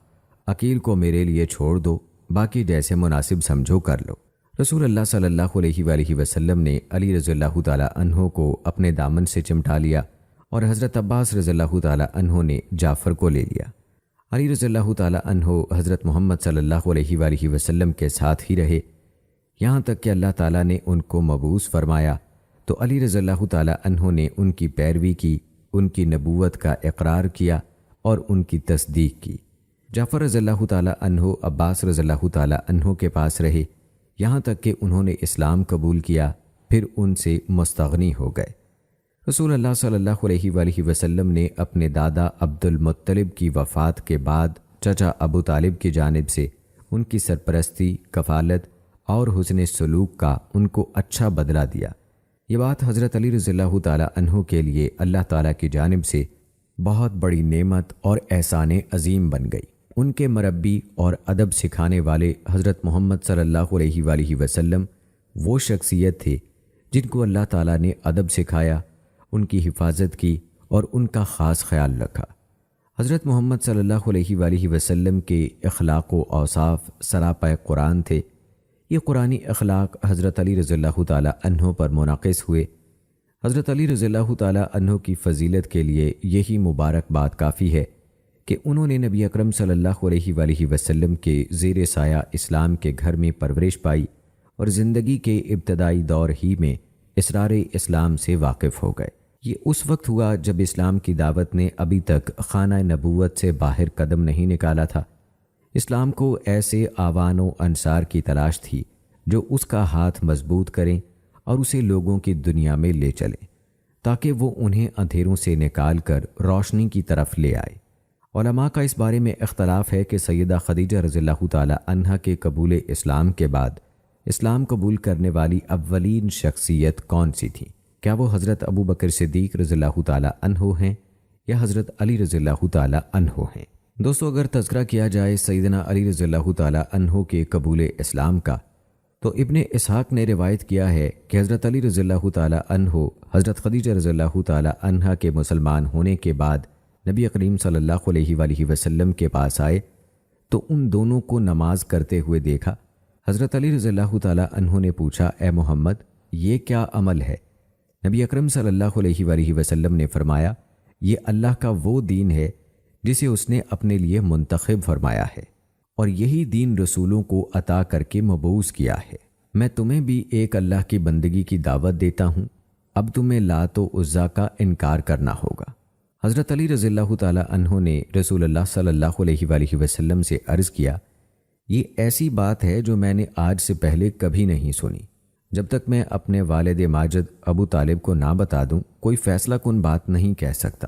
عقیل کو میرے لیے چھوڑ دو، باقی جیسے مناسب سمجھو کر لو۔ رسول اللہ صلی اللہ علیہ وآلہ وسلم نے علی رضی اللہ تعالی عنہ کو اپنے دامن سے چمٹا لیا اور حضرت عباس رضی اللہ تعالی عنہ نے جعفر کو لے لیا۔ علی رضی اللہ تعالی عنہ حضرت محمد صلی اللہ علیہ وآلہ وسلم کے ساتھ ہی رہے، یہاں تک کہ اللہ تعالیٰ نے ان کو مبعوث فرمایا تو علی رضی اللہ تعالی عنہ نے ان کی پیروی کی، ان کی نبوت کا اقرار کیا اور ان کی تصدیق کی۔ جعفر رضی اللہ تعالی عنہ عباس رضی اللہ تعالی عنہ کے پاس رہے، یہاں تک کہ انہوں نے اسلام قبول کیا، پھر ان سے مستغنی ہو گئے۔ رسول اللہ صلی اللہ علیہ وآلہ وسلم نے اپنے دادا عبد المطلب کی وفات کے بعد چچا ابو طالب کی جانب سے ان کی سرپرستی، کفالت اور حسن سلوک کا ان کو اچھا بدلہ دیا۔ یہ بات حضرت علی رضی اللہ تعالی عنہ کے لیے اللہ تعالیٰ کی جانب سے بہت بڑی نعمت اور احسان عظیم بن گئی۔ ان کے مربی اور ادب سکھانے والے حضرت محمد صلی اللہ علیہ وآلہ وسلم وہ شخصیت تھے جن کو اللہ تعالیٰ نے ادب سکھایا، ان کی حفاظت کی اور ان کا خاص خیال رکھا۔ حضرت محمد صلی اللہ علیہ وآلہ وسلم کے اخلاق و اوصاف سراپا قرآن تھے۔ یہ قرآنی اخلاق حضرت علی رضی اللہ تعالی عنہ پر منعکس ہوئے۔ حضرت علی رضی اللہ تعالی عنہ کی فضیلت کے لیے یہی مبارک بات کافی ہے کہ انہوں نے نبی اکرم صلی اللہ علیہ وآلہ وسلم کے زیر سایہ اسلام کے گھر میں پرورش پائی اور زندگی کے ابتدائی دور ہی میں اسرار اسلام سے واقف ہو گئے۔ یہ اس وقت ہوا جب اسلام کی دعوت نے ابھی تک خانہ نبوت سے باہر قدم نہیں نکالا تھا۔ اسلام کو ایسے آوان و انصار کی تلاش تھی جو اس کا ہاتھ مضبوط کریں اور اسے لوگوں کی دنیا میں لے چلیں تاکہ وہ انہیں اندھیروں سے نکال کر روشنی کی طرف لے آئے۔ علماء کا اس بارے میں اختلاف ہے کہ سیدہ خدیجہ رضی اللہ تعالی عنہا کے قبول اسلام کے بعد اسلام قبول کرنے والی اولین شخصیت کون سی تھی؟ کیا وہ حضرت ابو بکر صدیق رضی اللہ تعالی عنہ ہیں یا حضرت علی رضی اللہ تعالی عنہ ہیں؟ دوستو اگر تذکرہ کیا جائے سیدنا علی رضی اللہ تعالی عنہ کے قبول اسلام کا تو ابن اسحاق نے روایت کیا ہے کہ حضرت علی رضی اللہ تعالی عنہ حضرت خدیجہ رضی اللہ تعالی عنہا کے مسلمان ہونے کے بعد نبی کریم صلی اللہ علیہ وآلہ وسلم کے پاس آئے تو ان دونوں کو نماز کرتے ہوئے دیکھا۔ حضرت علی رضی اللہ تعالی عنہ نے پوچھا، اے محمد، یہ کیا عمل ہے؟ نبی اکرم صلی اللہ علیہ وآلہ وسلم نے فرمایا، یہ اللہ کا وہ دین ہے جسے اس نے اپنے لیے منتخب فرمایا ہے اور یہی دین رسولوں کو عطا کر کے مبعوث کیا ہے۔ میں تمہیں بھی ایک اللہ کی بندگی کی دعوت دیتا ہوں، اب تمہیں لات و عزیٰ کا انکار کرنا ہوگا۔ حضرت علی رضی اللہ تعالی عنہ نے رسول اللہ صلی اللہ علیہ وآلہ وسلم سے عرض کیا، یہ ایسی بات ہے جو میں نے آج سے پہلے کبھی نہیں سنی۔ جب تک میں اپنے والد ماجد ابو طالب کو نہ بتا دوں کوئی فیصلہ کن بات نہیں کہہ سکتا۔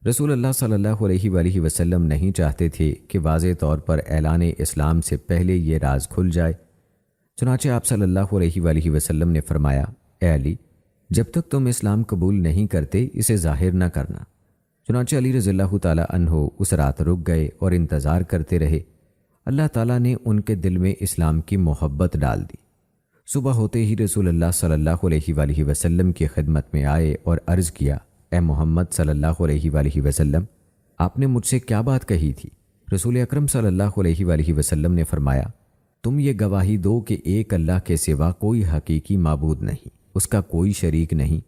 رسول اللہ صلی اللہ علیہ وآلہ وسلم نہیں چاہتے تھے کہ واضح طور پر اعلان اسلام سے پہلے یہ راز کھل جائے، چنانچہ آپ صلی اللہ علیہ وآلہ وسلم نے فرمایا، اے علی، جب تک تم اسلام قبول نہیں کرتے اسے ظاہر نہ کرنا۔ چنانچہ علی رضی اللہ تعالی عنہ اس رات رک گئے اور انتظار کرتے رہے۔ اللہ تعالیٰ نے ان کے دل میں اسلام کی محبت ڈال دی۔ صبح ہوتے ہی رسول اللہ صلی اللہ علیہ وآلہ وسلم کی خدمت میں آئے اور عرض کیا، اے محمد صلی اللہ علیہ وآلہ وسلم، آپ نے مجھ سے کیا بات کہی تھی؟ رسول اکرم صلی اللہ علیہ وآلہ وسلم نے فرمایا، تم یہ گواہی دو کہ ایک اللہ کے سوا کوئی حقیقی معبود نہیں، اس کا کوئی شریک نہیں،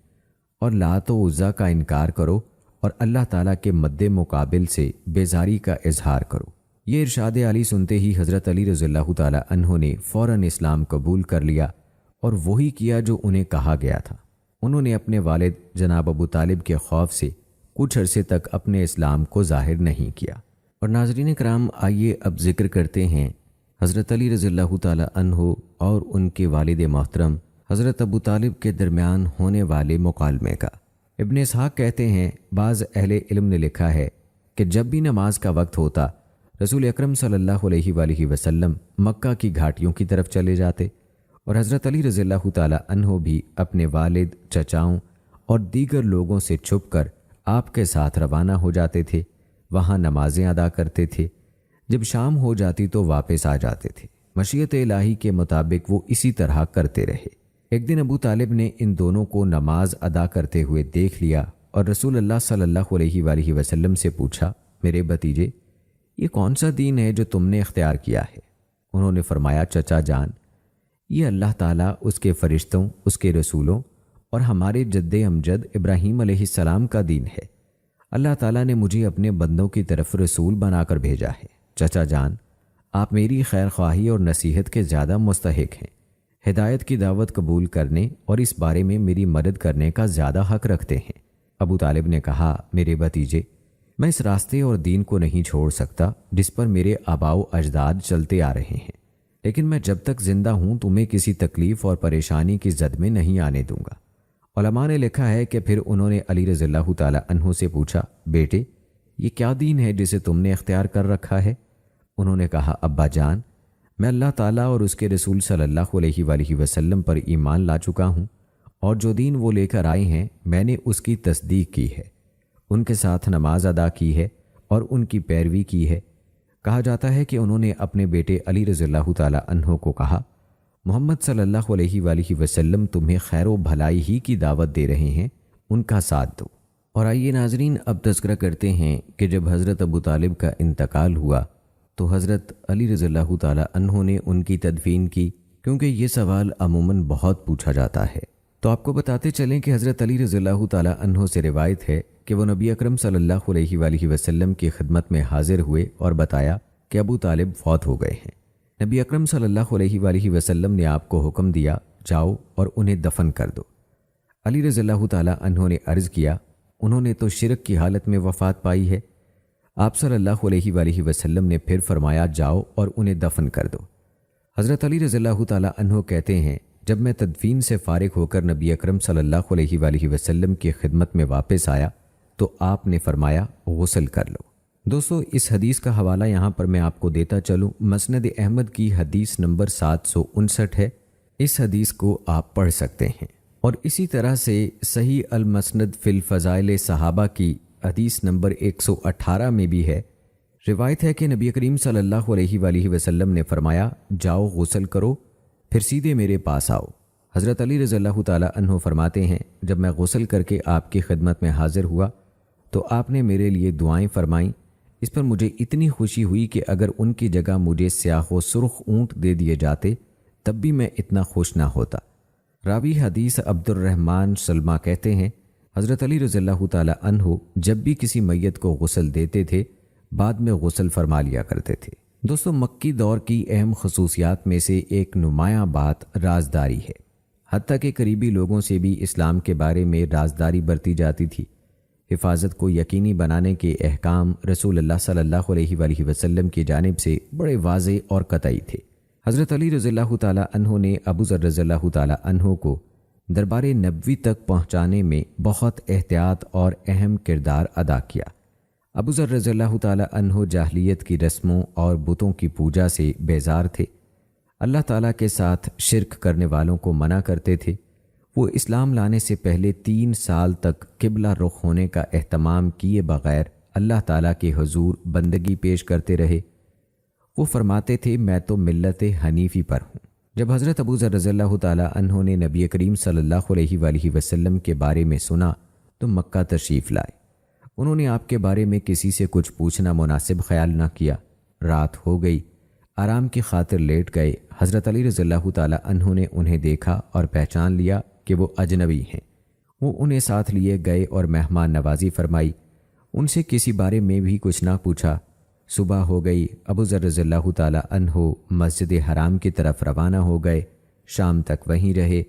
اور لات و عزیٰ کا انکار کرو اور اللہ تعالیٰ کے مد مقابل سے بیزاری کا اظہار کرو۔ یہ ارشاد علی سنتے ہی حضرت علی رضی اللہ تعالی عنہ نے فوراً اسلام قبول کر لیا اور وہی کیا جو انہیں کہا گیا تھا۔ انہوں نے اپنے والد جناب ابو طالب کے خوف سے کچھ عرصے تک اپنے اسلام کو ظاہر نہیں کیا۔ اور ناظرین کرام، آئیے اب ذکر کرتے ہیں حضرت علی رضی اللہ تعالی عنہ اور ان کے والد محترم حضرت ابو طالب کے درمیان ہونے والے مکالمے کا۔ ابن اسحاق کہتے ہیں بعض اہل علم نے لکھا ہے کہ جب بھی نماز کا وقت ہوتا رسول اکرم صلی اللہ علیہ وآلہ وسلم مکہ کی گھاٹیوں کی طرف چلے جاتے، اور حضرت علی رضی اللہ تعالی عنہ بھی اپنے والد، چچاؤں اور دیگر لوگوں سے چھپ کر آپ کے ساتھ روانہ ہو جاتے تھے، وہاں نمازیں ادا کرتے تھے۔ جب شام ہو جاتی تو واپس آ جاتے تھے۔ مشیت الہی کے مطابق وہ اسی طرح کرتے رہے۔ ایک دن ابو طالب نے ان دونوں کو نماز ادا کرتے ہوئے دیکھ لیا اور رسول اللہ صلی اللہ علیہ وآلہ وسلم سے پوچھا، میرے بھتیجے، یہ کون سا دین ہے جو تم نے اختیار کیا ہے؟ انہوں نے فرمایا، چچا جان، یہ اللہ تعالیٰ، اس کے فرشتوں، اس کے رسولوں اور ہمارے جد امجد ابراہیم علیہ السلام کا دین ہے۔ اللہ تعالیٰ نے مجھے اپنے بندوں کی طرف رسول بنا کر بھیجا ہے۔ چچا جان، آپ میری خیر خواہی اور نصیحت کے زیادہ مستحق ہیں، ہدایت کی دعوت قبول کرنے اور اس بارے میں میری مدد کرنے کا زیادہ حق رکھتے ہیں۔ ابو طالب نے کہا، میرے بھتیجے، میں اس راستے اور دین کو نہیں چھوڑ سکتا جس پر میرے آباء و اجداد چلتے آ رہے ہیں، لیکن میں جب تک زندہ ہوں تمہیں کسی تکلیف اور پریشانی کی زد میں نہیں آنے دوں گا۔ علماء نے لکھا ہے کہ پھر انہوں نے علی رضی اللہ تعالی عنہ سے پوچھا، بیٹے، یہ کیا دین ہے جسے تم نے اختیار کر رکھا ہے؟ انہوں نے کہا، ابا جان، میں اللہ تعالیٰ اور اس کے رسول صلی اللہ علیہ وآلہ وسلم پر ایمان لا چکا ہوں، اور جو دین وہ لے کر آئے ہیں میں نے اس کی تصدیق کی ہے، ان کے ساتھ نماز ادا کی ہے اور ان کی پیروی کی ہے۔ کہا جاتا ہے کہ انہوں نے اپنے بیٹے علی رضی اللہ تعالی عنہ کو کہا، محمد صلی اللہ علیہ وآلہ وسلم تمہیں خیر و بھلائی ہی کی دعوت دے رہے ہیں، ان کا ساتھ دو۔ اور آئیے ناظرین، اب تذکرہ کرتے ہیں کہ جب حضرت ابو طالب کا انتقال ہوا تو حضرت علی رضی اللہ تعالی عنہ نے ان کی تدفین کی، کیونکہ یہ سوال عموماً بہت پوچھا جاتا ہے۔ تو آپ کو بتاتے چلیں کہ حضرت علی رضی اللہ تعالی عنہ سے روایت ہے کہ وہ نبی اکرم صلی اللہ علیہ وآلہ وسلم کی خدمت میں حاضر ہوئے اور بتایا کہ ابو طالب فوت ہو گئے ہیں۔ نبی اکرم صلی اللہ علیہ وآلہ وسلم نے آپ کو حکم دیا، جاؤ اور انہیں دفن کر دو۔ علی رضی اللہ تعالی عنہ نے عرض کیا، انہوں نے تو شرک کی حالت میں وفات پائی ہے۔ آپ صلی اللہ علیہ وآلہ وسلم نے پھر فرمایا، جاؤ اور انہیں دفن کر دو۔ حضرت علی رضی اللہ تعالی عنہ کہتے ہیں، جب میں تدفین سے فارغ ہو کر نبی اکرم صلی اللہ علیہ وآلہ وسلم کی خدمت میں واپس آیا تو آپ نے فرمایا، غسل کر لو۔ دوستو، اس حدیث کا حوالہ یہاں پر میں آپ کو دیتا چلوں، مسند احمد کی حدیث نمبر 759 ہے۔ اس حدیث کو آپ پڑھ سکتے ہیں، اور اسی طرح سے صحیح المسند فی الفضائل صحابہ کی حدیث نمبر 118 میں بھی ہے۔ روایت ہے کہ نبی کریم صلی اللہ علیہ وآلہ وسلم نے فرمایا، جاؤ غسل کرو، پھر سیدھے میرے پاس آؤ۔ حضرت علی رضی اللہ تعالی عنہ فرماتے ہیں، جب میں غسل کر کے آپ کی خدمت میں حاضر ہوا تو آپ نے میرے لیے دعائیں فرمائیں۔ اس پر مجھے اتنی خوشی ہوئی کہ اگر ان کی جگہ مجھے سیاہ و سرخ اونٹ دے دیے جاتے تب بھی میں اتنا خوش نہ ہوتا۔ راوی حدیث عبد الرحمن سلمہ کہتے ہیں، حضرت علی رضی اللہ تعالی عنہ جب بھی کسی میت کو غسل دیتے تھے بعد میں غسل فرما لیا کرتے تھے۔ دوستو، مکی دور کی اہم خصوصیات میں سے ایک نمایاں بات رازداری ہے، حتیٰ کہ قریبی لوگوں سے بھی اسلام کے بارے میں رازداری برتی جاتی تھی۔ حفاظت کو یقینی بنانے کے احکام رسول اللہ صلی اللہ علیہ وآلہ وسلم کی جانب سے بڑے واضح اور قطعی تھے۔ حضرت علی رضی اللہ تعالی عنہ نے ابو ذر رضی اللہ تعالی عنہ کو دربار نبوی تک پہنچانے میں بہت احتیاط اور اہم کردار ادا کیا۔ ابو ذر رضی اللہ تعالی عنہ جاہلیت کی رسموں اور بتوں کی پوجا سے بیزار تھے، اللہ تعالیٰ کے ساتھ شرک کرنے والوں کو منع کرتے تھے۔ وہ اسلام لانے سے پہلے 3 سال تک قبلہ رخ ہونے کا اہتمام کیے بغیر اللہ تعالیٰ کے حضور بندگی پیش کرتے رہے۔ وہ فرماتے تھے، میں تو ملت حنیفی پر ہوں۔ جب حضرت ابو ذر رضی اللہ تعالی عنہ نے نبی کریم صلی اللہ علیہ وآلہ وسلم کے بارے میں سنا تو مکہ تشریف لائے۔ انہوں نے آپ کے بارے میں کسی سے کچھ پوچھنا مناسب خیال نہ کیا۔ رات ہو گئی، آرام کی خاطر لیٹ گئے۔ حضرت علی رضی اللہ تعالی عنہ نے انہیں دیکھا اور پہچان لیا کہ وہ اجنبی ہیں۔ وہ انہیں ساتھ لیے گئے اور مہمان نوازی فرمائی، ان سے کسی بارے میں بھی کچھ نہ پوچھا۔ صبح ہو گئی، ابو ذر رضی اللہ تعالی عنہ مسجد حرام کی طرف روانہ ہو گئے۔ شام تک وہیں رہے۔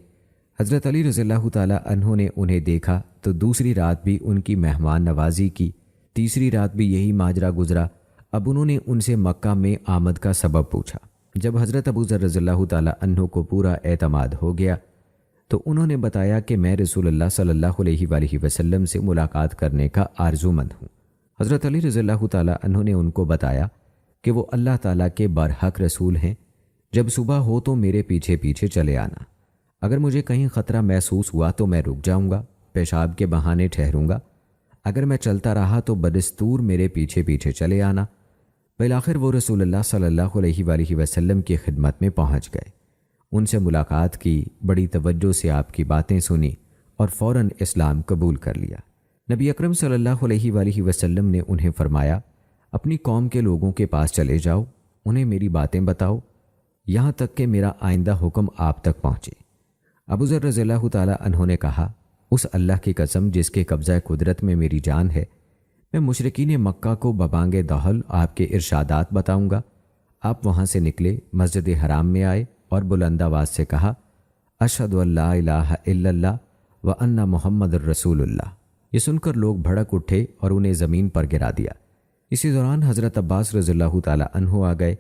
حضرت علی رضی اللہ تعالیٰ عنہ نے انہیں دیکھا تو دوسری رات بھی ان کی مہمان نوازی کی، تیسری رات بھی یہی ماجرا گزرا۔ اب انہوں نے ان سے مکہ میں آمد کا سبب پوچھا۔ جب حضرت ابو ذر رضی اللہ تعالیٰ عنہ کو پورا اعتماد ہو گیا تو انہوں نے بتایا کہ میں رسول اللہ صلی اللہ علیہ وآلہ وسلم سے ملاقات کرنے کا آرزومند ہوں۔ حضرت علی رضی اللہ تعالیٰ عنہ نے ان کو بتایا کہ وہ اللہ تعالیٰ کے برحق رسول ہیں، جب صبح ہو تو میرے پیچھے پیچھے چلے آنا، اگر مجھے کہیں خطرہ محسوس ہوا تو میں رک جاؤں گا، پیشاب کے بہانے ٹھہروں گا، اگر میں چلتا رہا تو بدستور میرے پیچھے پیچھے چلے آنا۔ بالآخر وہ رسول اللہ صلی اللہ علیہ وآلہ وسلم کی خدمت میں پہنچ گئے، ان سے ملاقات کی، بڑی توجہ سے آپ کی باتیں سنی اور فوراً اسلام قبول کر لیا۔ نبی اکرم صلی اللہ علیہ وآلہ وسلم نے انہیں فرمایا، اپنی قوم کے لوگوں کے پاس چلے جاؤ، انہیں میری باتیں بتاؤ، یہاں تک کہ میرا آئندہ حکم آپ تک پہنچے۔ ابو ذر رضی اللہ تعالیٰ عنہ نے کہا، اس اللہ کی قسم جس کے قبضہ قدرت میں میری جان ہے، میں مشرکین مکہ کو ببانگ دہل آپ کے ارشادات بتاؤں گا۔ آپ وہاں سے نکلے، مسجد حرام میں آئے اور بلند آواز سے کہا، اشہد ان لا الہ الا اللہ وان محمد الرسول اللہ۔ یہ سن کر لوگ بھڑک اٹھے اور انہیں زمین پر گرا دیا۔ اسی دوران حضرت عباس رضی اللہ تعالیٰ عنہ آ گئے۔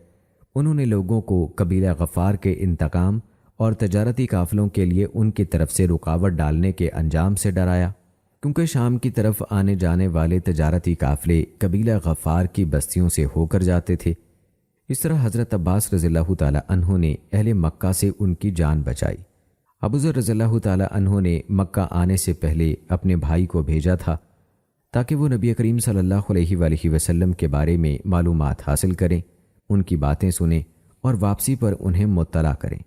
انہوں نے لوگوں کو قبیلہ غفار کے انتقام اور تجارتی قافلوں کے لیے ان کی طرف سے رکاوٹ ڈالنے کے انجام سے ڈرایا، کیونکہ شام کی طرف آنے جانے والے تجارتی قافلے قبیلہ غفار کی بستیوں سے ہو کر جاتے تھے۔ اس طرح حضرت عباس رضی اللہ تعالیٰ عنہ نے اہل مکہ سے ان کی جان بچائی۔ ابو ذر رضی اللہ تعالیٰ عنہ نے مکہ آنے سے پہلے اپنے بھائی کو بھیجا تھا تاکہ وہ نبی کریم صلی اللہ علیہ وآلہ وسلم کے بارے میں معلومات حاصل کریں، ان کی باتیں سنیں اور واپسی پر انہیں مطلع کریں۔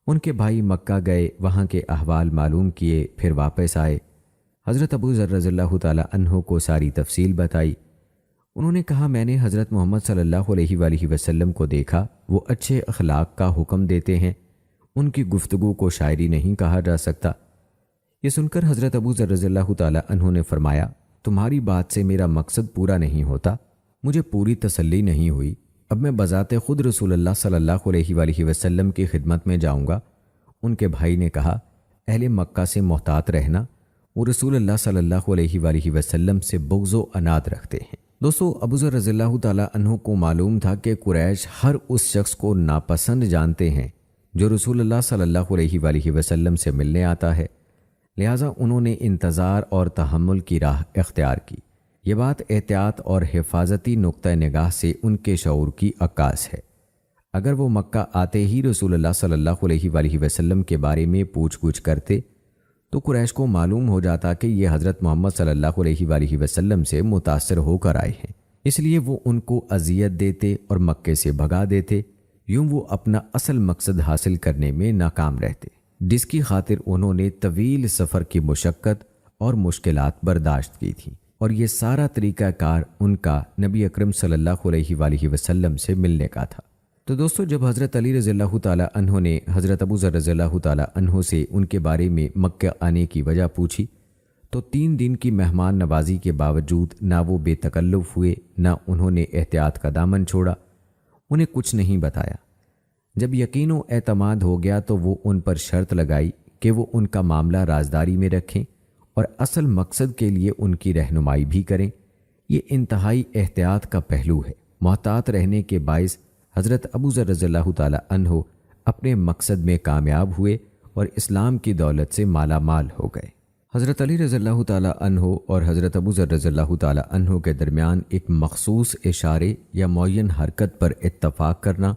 ان کے بھائی مکہ گئے، وہاں کے احوال معلوم کیے، پھر واپس آئے۔ حضرت ابو ذر رضی اللہ تعالیٰ عنہ کو ساری تفصیل بتائی۔ انہوں نے کہا، میں نے حضرت محمد صلی اللہ علیہ وآلہ وسلم کو دیکھا، وہ اچھے اخلاق کا حکم دیتے ہیں، ان کی گفتگو کو شاعری نہیں کہا جا سکتا۔ یہ سن کر حضرت ابو ذر رضی اللہ تعالیٰ عنہ نے فرمایا، تمہاری بات سے میرا مقصد پورا نہیں ہوتا، مجھے پوری تسلی نہیں ہوئی، اب میں بذات خود رسول اللہ صلی اللہ علیہ وآلہ وسلم کی خدمت میں جاؤں گا۔ ان کے بھائی نے کہا، اہل مکہ سے محتاط رہنا، وہ رسول اللہ صلی اللہ علیہ وآلہ وسلم سے بغض و عناد رکھتے ہیں۔ دوستو، ابو ذر رضی اللہ تعالیٰ عنہ کو معلوم تھا کہ قریش ہر اس شخص کو ناپسند جانتے ہیں جو رسول اللہ صلی اللہ علیہ وآلہ وسلم سے ملنے آتا ہے، لہٰذا انہوں نے انتظار اور تحمل کی راہ اختیار کی۔ یہ بات احتیاط اور حفاظتی نقطہ نگاہ سے ان کے شعور کی عکاس ہے۔ اگر وہ مکہ آتے ہی رسول اللہ صلی اللہ علیہ وآلہ وسلم کے بارے میں پوچھ گچھ کرتے تو قریش کو معلوم ہو جاتا کہ یہ حضرت محمد صلی اللہ علیہ وآلہ وسلم سے متاثر ہو کر آئے ہیں، اس لیے وہ ان کو اذیت دیتے اور مکے سے بھگا دیتے، یوں وہ اپنا اصل مقصد حاصل کرنے میں ناکام رہتے، جس کی خاطر انہوں نے طویل سفر کی مشقت اور مشکلات برداشت کی تھیں، اور یہ سارا طریقہ کار ان کا نبی اکرم صلی اللہ علیہ وآلہ وسلم سے ملنے کا تھا۔ تو دوستو، جب حضرت علی رضی اللہ تعالیٰ عنہ نے حضرت ابو ذر رضی اللہ تعالیٰ عنہ سے ان کے بارے میں مکہ آنے کی وجہ پوچھی تو 3 دن کی مہمان نوازی کے باوجود نہ وہ بے تکلف ہوئے، نہ انہوں نے احتیاط کا دامن چھوڑا، انہیں کچھ نہیں بتایا۔ جب یقین و اعتماد ہو گیا تو وہ ان پر شرط لگائی کہ وہ ان کا معاملہ رازداری میں رکھیں اور اصل مقصد کے لیے ان کی رہنمائی بھی کریں۔ یہ انتہائی احتیاط کا پہلو ہے۔ محتاط رہنے کے باعث حضرت ابو ذر رضی اللہ تعالیٰ عنہ اپنے مقصد میں کامیاب ہوئے اور اسلام کی دولت سے مالا مال ہو گئے۔ حضرت علی رضی اللہ تعالیٰ عنہ اور حضرت ابو ذر رضی اللہ تعالیٰ عنہ کے درمیان ایک مخصوص اشارے یا معین حرکت پر اتفاق کرنا،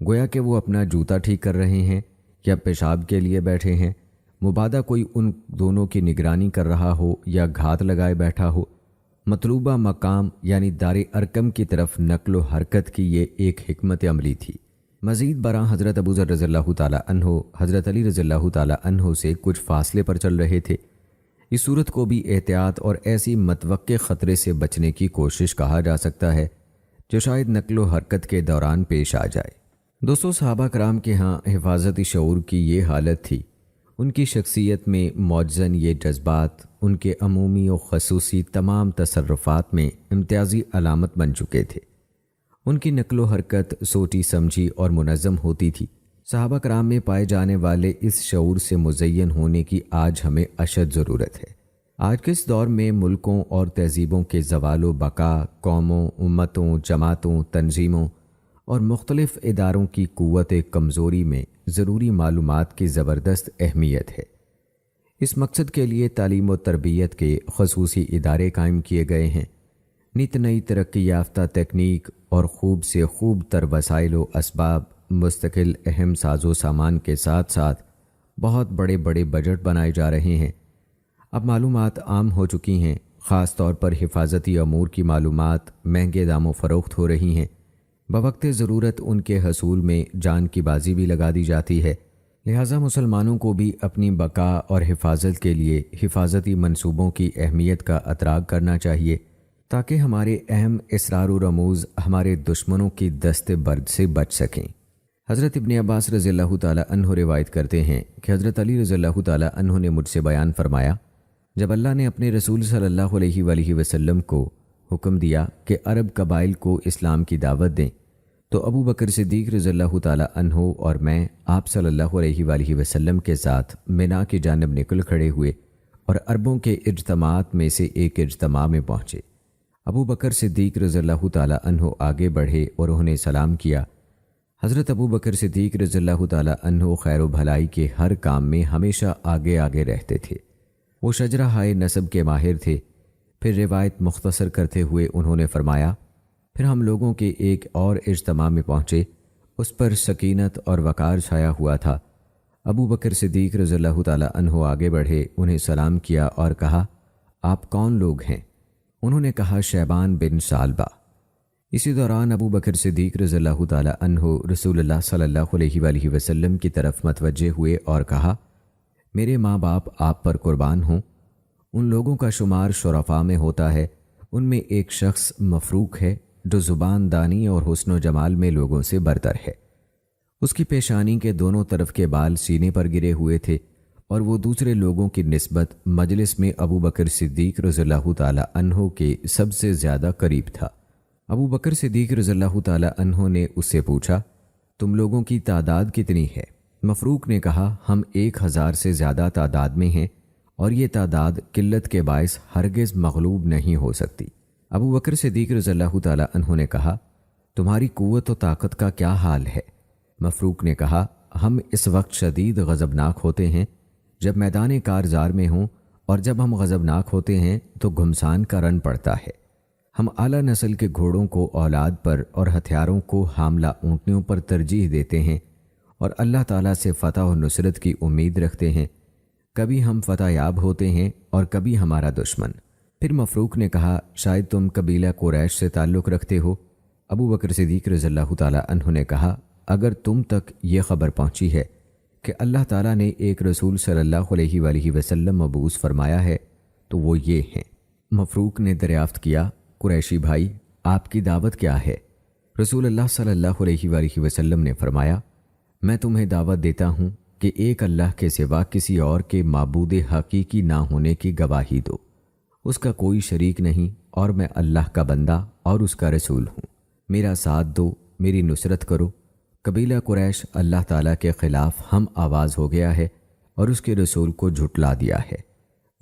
گویا کہ وہ اپنا جوتا ٹھیک کر رہے ہیں یا پیشاب کے لیے بیٹھے ہیں، مبادہ کوئی ان دونوں کی نگرانی کر رہا ہو یا گھات لگائے بیٹھا ہو، مطلوبہ مقام یعنی دار ارقم کی طرف نقل و حرکت کی یہ ایک حکمت عملی تھی۔ مزید برآں حضرت ابو ذر رضی اللہ تعالیٰ عنہ حضرت علی رضی اللہ تعالیٰ عنہ سے کچھ فاصلے پر چل رہے تھے۔ اس صورت کو بھی احتیاط اور ایسی متوقع خطرے سے بچنے کی کوشش کہا جا سکتا ہے جو شاید نقل و حرکت کے دوران پیش آ جائے۔ دوستو، صحابہ کرام کے ہاں حفاظتی شعور کی یہ حالت تھی، ان کی شخصیت میں موجزن یہ جذبات ان کے عمومی و خصوصی تمام تصرفات میں امتیازی علامت بن چکے تھے۔ ان کی نقل و حرکت سوچی سمجھی اور منظم ہوتی تھی، صحابہ کرام میں پائے جانے والے اس شعور سے مزین ہونے کی آج ہمیں اشد ضرورت ہے۔ آج کے اس دور میں ملکوں اور تہذیبوں کے زوال و بقا، قوموں، امتوں، جماعتوں، تنظیموں اور مختلف اداروں کی قوت کمزوری میں ضروری معلومات کی زبردست اہمیت ہے۔ اس مقصد کے لیے تعلیم و تربیت کے خصوصی ادارے قائم کیے گئے ہیں۔ نت نئی ترقی یافتہ تکنیک اور خوب سے خوب تر وسائل و اسباب، مستقل اہم ساز و سامان کے ساتھ ساتھ بہت بڑے بڑے بجٹ بنائے جا رہے ہیں۔ اب معلومات عام ہو چکی ہیں، خاص طور پر حفاظتی امور کی معلومات مہنگے دام و فروخت ہو رہی ہیں۔ بوقت ضرورت ان کے حصول میں جان کی بازی بھی لگا دی جاتی ہے۔ لہٰذا مسلمانوں کو بھی اپنی بقا اور حفاظت کے لیے حفاظتی منصوبوں کی اہمیت کا ادراک کرنا چاہیے، تاکہ ہمارے اہم اسرار و رموز ہمارے دشمنوں کی دست برد سے بچ سکیں۔ حضرت ابن عباس رضی اللہ تعالیٰ عنہ روایت کرتے ہیں کہ حضرت علی رضی اللہ تعالیٰ عنہ نے مجھ سے بیان فرمایا، جب اللہ نے اپنے رسول صلی اللہ علیہ وآلہ وسلم کو حکم دیا کہ عرب قبائل کو اسلام کی دعوت دیں، تو ابو بکر صدیق رضی اللہ تعالیٰ عنہ اور میں آپ صلی اللہ علیہ وآلہ وسلم کے ساتھ منا کی جانب نکل کھڑے ہوئے اور عربوں کے اجتماعات میں سے ایک اجتماع میں پہنچے۔ ابو بکر صدیق رضی اللہ تعالیٰ عنہ آگے بڑھے اور انہیں سلام کیا۔ حضرت ابو بکر صدیق رضی اللہ تعالیٰ عنہ خیر و بھلائی کے ہر کام میں ہمیشہ آگے آگے رہتے تھے۔ وہ شجرہ ہائے نسب کے ماہر تھے۔ پھر روایت مختصر کرتے ہوئے انہوں نے فرمایا، پھر ہم لوگوں کے ایک اور اجتماع میں پہنچے، اس پر سکینت اور وقار چھایا ہوا تھا۔ ابو بکر صدیق رضی اللہ تعالیٰ عنہ آگے بڑھے، انہیں سلام کیا اور کہا، آپ کون لوگ ہیں؟ انہوں نے کہا، شیبان بن سالبہ۔ اسی دوران ابو بکر صدیق رضی اللہ تعالیٰ عنہ رسول اللہ صلی اللہ علیہ وآلہ وسلم کی طرف متوجہ ہوئے اور کہا، میرے ماں باپ آپ پر قربان ہوں۔ ان لوگوں کا شمار شرفاء میں ہوتا ہے، ان میں ایک شخص مفروق ہے جو زبان دانی اور حسن و جمال میں لوگوں سے برتر ہے۔ اس کی پیشانی کے دونوں طرف کے بال سینے پر گرے ہوئے تھے اور وہ دوسرے لوگوں کی نسبت مجلس میں ابو بکر صدیق رضی اللہ تعالیٰ عنہ کے سب سے زیادہ قریب تھا۔ ابو بکر صدیق رضی اللہ تعالیٰ عنہ نے اس سے پوچھا، تم لوگوں کی تعداد کتنی ہے؟ مفروق نے کہا، ہم 1000 سے زیادہ تعداد میں ہیں اور یہ تعداد قلت کے باعث ہرگز مغلوب نہیں ہو سکتی۔ ابو بکر صدیق رضی اللہ تعالیٰ عنہ نے کہا، تمہاری قوت و طاقت کا کیا حال ہے؟ مفروق نے کہا، ہم اس وقت شدید غضبناک ہوتے ہیں جب میدان کارزار میں ہوں، اور جب ہم غضبناک ہوتے ہیں تو گھمسان کا رن پڑتا ہے۔ ہم اعلیٰ نسل کے گھوڑوں کو اولاد پر اور ہتھیاروں کو حاملہ اونٹنیوں پر ترجیح دیتے ہیں اور اللہ تعالیٰ سے فتح و نصرت کی امید رکھتے ہیں۔ کبھی ہم فتح یاب ہوتے ہیں اور کبھی ہمارا دشمن۔ پھر مفروق نے کہا، شاید تم قبیلہ قریش سے تعلق رکھتے ہو؟ ابو بکر صدیق رضی اللہ تعالیٰ عنہ نے کہا، اگر تم تک یہ خبر پہنچی ہے کہ اللہ تعالیٰ نے ایک رسول صلی اللہ علیہ وآلہ وسلم مبعوث فرمایا ہے تو وہ یہ ہیں۔ مفروق نے دریافت کیا، قریشی بھائی، آپ کی دعوت کیا ہے؟ رسول اللہ صلی اللہ علیہ وآلہ وسلم نے فرمایا، میں تمہیں دعوت دیتا ہوں کہ ایک اللہ کے سوا کسی اور کے معبود حقیقی نہ ہونے کی گواہی دو، اس کا کوئی شریک نہیں، اور میں اللہ کا بندہ اور اس کا رسول ہوں۔ میرا ساتھ دو، میری نصرت کرو۔ قبیلہ قریش اللہ تعالیٰ کے خلاف ہم آواز ہو گیا ہے اور اس کے رسول کو جھٹلا دیا ہے۔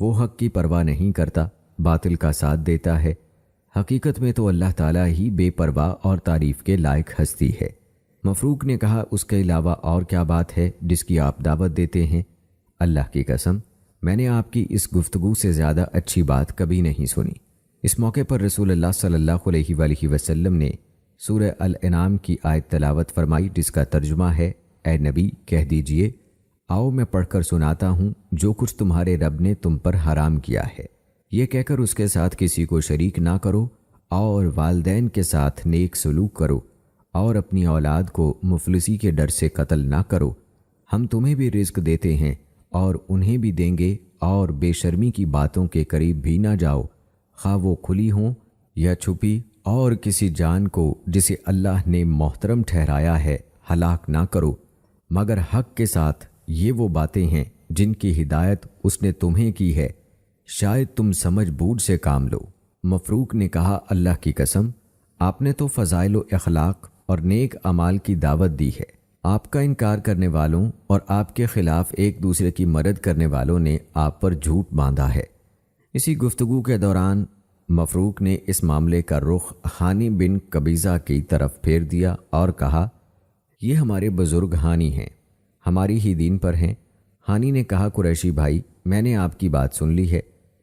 وہ حق کی پرواہ نہیں کرتا، باطل کا ساتھ دیتا ہے۔ حقیقت میں تو اللہ تعالیٰ ہی بے پرواہ اور تعریف کے لائق ہستی ہے۔ مفروق نے کہا، اس کے علاوہ اور کیا بات ہے جس کی آپ دعوت دیتے ہیں؟ اللہ کی قسم، میں نے آپ کی اس گفتگو سے زیادہ اچھی بات کبھی نہیں سنی۔ اس موقع پر رسول اللہ صلی اللہ علیہ وآلہ وسلم نے سورہ الانعام کی آیت تلاوت فرمائی، جس کا ترجمہ ہے، اے نبی کہہ دیجئے، آؤ میں پڑھ کر سناتا ہوں جو کچھ تمہارے رب نے تم پر حرام کیا ہے، یہ کہہ کر اس کے ساتھ کسی کو شریک نہ کرو، اور والدین کے ساتھ نیک سلوک کرو، اور اپنی اولاد کو مفلسی کے ڈر سے قتل نہ کرو۔ ہم تمہیں بھی رزق دیتے ہیں اور انہیں بھی دیں گے، اور بے شرمی کی باتوں کے قریب بھی نہ جاؤ، خواہ وہ کھلی ہوں یا چھپی، اور کسی جان کو جسے اللہ نے محترم ٹھہرایا ہے ہلاک نہ کرو، مگر حق کے ساتھ۔ یہ وہ باتیں ہیں جن کی ہدایت اس نے تمہیں کی ہے، شاید تم سمجھ بوجھ سے کام لو۔ مفروق نے کہا، اللہ کی قسم، آپ نے تو فضائل و اخلاق اور نیک اعمال کی دعوت دی ہے، آپ کا انکار کرنے والوں اور آپ کے خلاف ایک دوسرے کی مدد کرنے والوں نے آپ پر جھوٹ باندھا ہے۔ اسی گفتگو کے دوران مفروق نے اس معاملے کا رخ ہانی بن قبیضہ کی طرف پھیر دیا اور کہا، یہ ہمارے بزرگ ہانی ہیں، ہماری ہی دین پر ہیں۔ ہانی نے کہا، قریشی بھائی، میں نے آپ کی بات سن لی ہے،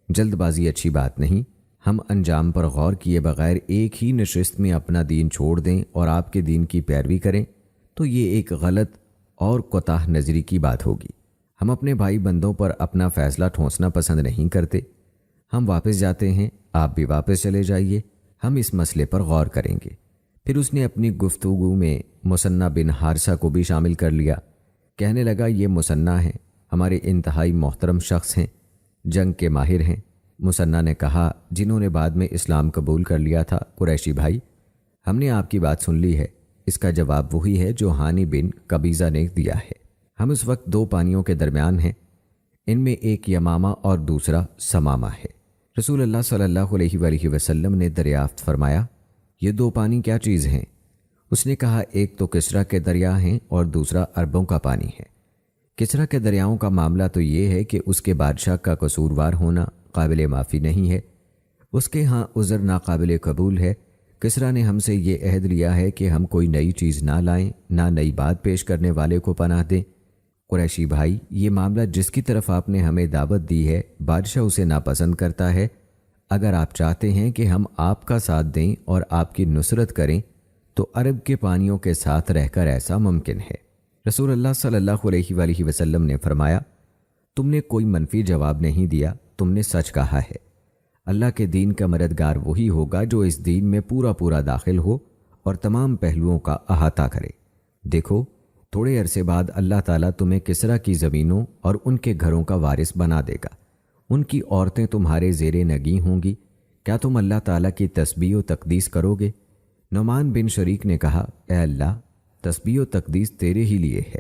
جلد بازی اچھی بات نہیں، ہم انجام پر غور کیے بغیر ایک ہی نشست میں اپنا دین چھوڑ دیں اور آپ کے دین کی پیروی کریں تو یہ ایک غلط اور کوتاہ نظری کی بات ہوگی۔ ہم اپنے بھائی بندوں پر اپنا فیصلہ ٹھونسنا پسند نہیں کرتے۔ ہم واپس جاتے ہیں، آپ بھی واپس چلے جائیے، ہم اس مسئلے پر غور کریں گے۔ پھر اس نے اپنی گفتگو میں مثنیٰ بن حارثہ کو بھی شامل کر لیا۔ کہنے لگا، یہ مثنیٰ ہیں، ہمارے انتہائی محترم شخص ہیں، جنگ کے ماہر ہیں۔ مثنیٰ نے کہا، جنہوں نے بعد میں اسلام قبول کر لیا تھا، قریشی بھائی، ہم نے آپ کی بات سن لی ہے۔ اس کا جواب وہی ہے جو ہانی بن قبیضہ نے دیا ہے۔ ہم اس وقت دو پانیوں کے درمیان ہیں، ان میں ایک یمامہ اور دوسرا سمامہ ہے۔ رسول اللہ صلی اللہ علیہ وآلہ وسلم نے دریافت فرمایا، یہ دو پانی کیا چیز ہیں؟ اس نے کہا، ایک تو کسرا کے دریا ہیں اور دوسرا عربوں کا پانی ہے۔ کسرا کے دریاؤں کا معاملہ تو یہ ہے کہ اس کے بادشاہ کا قصوروار ہونا قابل معافی نہیں ہے، اس کے ہاں عذر ناقابل قبول ہے۔ کسرا نے ہم سے یہ عہد لیا ہے کہ ہم کوئی نئی چیز نہ لائیں، نہ نئی بات پیش کرنے والے کو پناہ دیں۔ قریشی بھائی، یہ معاملہ جس کی طرف آپ نے ہمیں دعوت دی ہے، بادشاہ اسے ناپسند کرتا ہے۔ اگر آپ چاہتے ہیں کہ ہم آپ کا ساتھ دیں اور آپ کی نصرت کریں تو عرب کے پانیوں کے ساتھ رہ کر ایسا ممکن ہے۔ رسول اللہ صلی اللہ علیہ وآلہ وسلم نے فرمایا، تم نے کوئی منفی جواب نہیں دیا، تم نے سچ کہا ہے۔ اللہ کے دین کا مددگار وہی ہوگا جو اس دین میں پورا داخل ہو اور تمام پہلوؤں کا احاطہ کرے۔ دیکھو، تھوڑے عرصے بعد اللہ تعالیٰ تمہیں کسرا کی زمینوں اور ان کے گھروں کا وارث بنا دے گا، ان کی عورتیں تمہارے زیر نگیں ہوں گی۔ کیا تم اللہ تعالیٰ کی تسبیح و تقدیس کرو گے؟ نعمان بن شریک نے کہا، اے اللہ، تسبیح و تقدیس تیرے ہی لیے ہے۔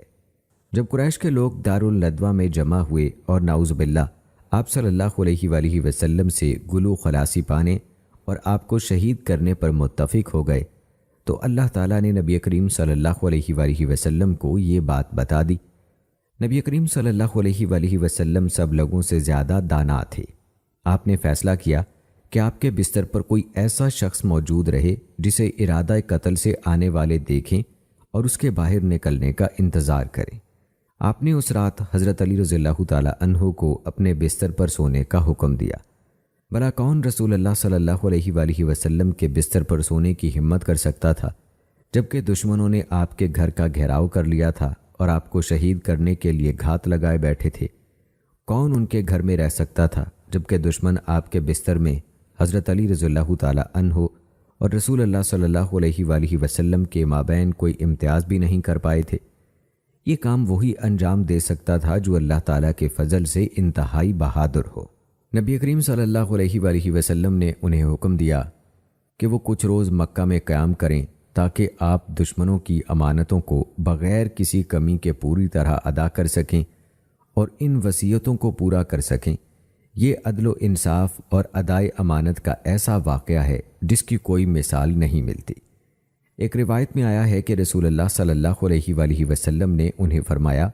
جب قریش کے لوگ دارالندوہ میں جمع ہوئے اور نعوذ باللہ آپ صلی اللہ علیہ وآلہ وسلم سے گلو خلاصی پانے اور آپ کو شہید کرنے پر متفق ہو گئے تو اللہ تعالیٰ نے نبی کریم صلی اللہ علیہ وآلہ وسلم کو یہ بات بتا دی۔ نبی کریم صلی اللہ علیہ وآلہ وسلم سب لوگوں سے زیادہ دانا تھے۔ آپ نے فیصلہ کیا کہ آپ کے بستر پر کوئی ایسا شخص موجود رہے جسے ارادہ قتل سے آنے والے دیکھیں اور اس کے باہر نکلنے کا انتظار کریں۔ آپ نے اس رات حضرت علی رضی اللہ تعالیٰ عنہ کو اپنے بستر پر سونے کا حکم دیا۔ بھلا کون رسول اللہ صلی اللہ علیہ وآلہ وسلم کے بستر پر سونے کی ہمت کر سکتا تھا جبکہ دشمنوں نے آپ کے گھر کا گھیراؤ کر لیا تھا اور آپ کو شہید کرنے کے لیے گھات لگائے بیٹھے تھے؟ کون ان کے گھر میں رہ سکتا تھا جبکہ دشمن آپ کے بستر میں حضرت علی رضی اللہ تعالیٰ عنہ اور رسول اللہ صلی اللہ علیہ وآلہ وسلم کے مابین کوئی امتیاز بھی نہیں کر پائے تھے؟ یہ کام وہی انجام دے سکتا تھا جو اللہ تعالیٰ کے فضل سے انتہائی بہادر ہو۔ نبی کریم صلی اللہ علیہ وآلہ وسلم نے انہیں حکم دیا کہ وہ کچھ روز مکہ میں قیام کریں تاکہ آپ دشمنوں کی امانتوں کو بغیر کسی کمی کے پوری طرح ادا کر سکیں اور ان وصیتوں کو پورا کر سکیں۔ یہ عدل و انصاف اور ادائے امانت کا ایسا واقعہ ہے جس کی کوئی مثال نہیں ملتی۔ ایک روایت میں آیا ہے کہ رسول اللہ صلی اللہ علیہ وآلہ وسلم نے انہیں فرمایا،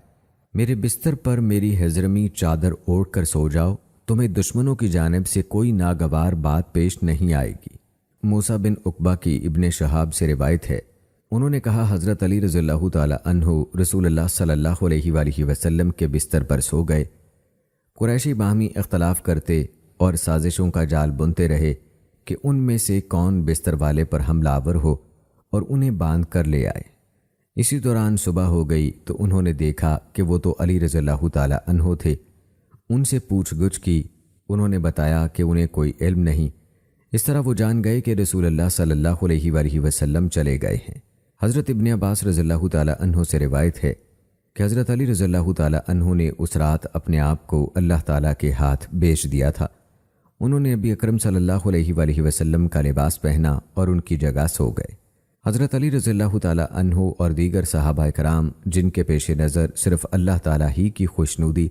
میرے بستر پر میری حضرمی چادر اوڑھ کر سو جاؤ، تمہیں دشمنوں کی جانب سے کوئی ناگوار بات پیش نہیں آئے گی۔ موسیٰ بن عقبہ کی ابن شہاب سے روایت ہے، انہوں نے کہا، حضرت علی رضی اللہ تعالیٰ عنہ رسول اللہ صلی اللہ علیہ وآلہ وسلم کے بستر پر سو گئے۔ قریشی باہمی اختلاف کرتے اور سازشوں کا جال بنتے رہے کہ ان میں سے کون بستر والے پر حملہ آور ہو اور انہیں باندھ کر لے آئے۔ اسی دوران صبح ہو گئی تو انہوں نے دیکھا کہ وہ تو علی رضی اللہ تعالیٰ عنہ تھے۔ ان سے پوچھ گچھ کی، انہوں نے بتایا کہ انہیں کوئی علم نہیں۔ اس طرح وہ جان گئے کہ رسول اللہ صلی اللہ علیہ وآلہ وسلم چلے گئے ہیں۔ حضرت ابن عباس رضی اللہ تعالیٰ عنہ سے روایت ہے کہ حضرت علی رضی اللہ تعالیٰ عنہ نے اس رات اپنے آپ کو اللہ تعالیٰ کے ہاتھ بیچ دیا تھا۔ انہوں نے نبی اکرم صلی اللہ علیہ وآلہ وسلم کا لباس پہنا اور ان کی جگہ سو گئے۔ حضرت علی رضی اللہ تعالیٰ عنہ اور دیگر صحابہ کرام جن کے پیش نظر صرف اللہ تعالیٰ ہی کی خوشنودی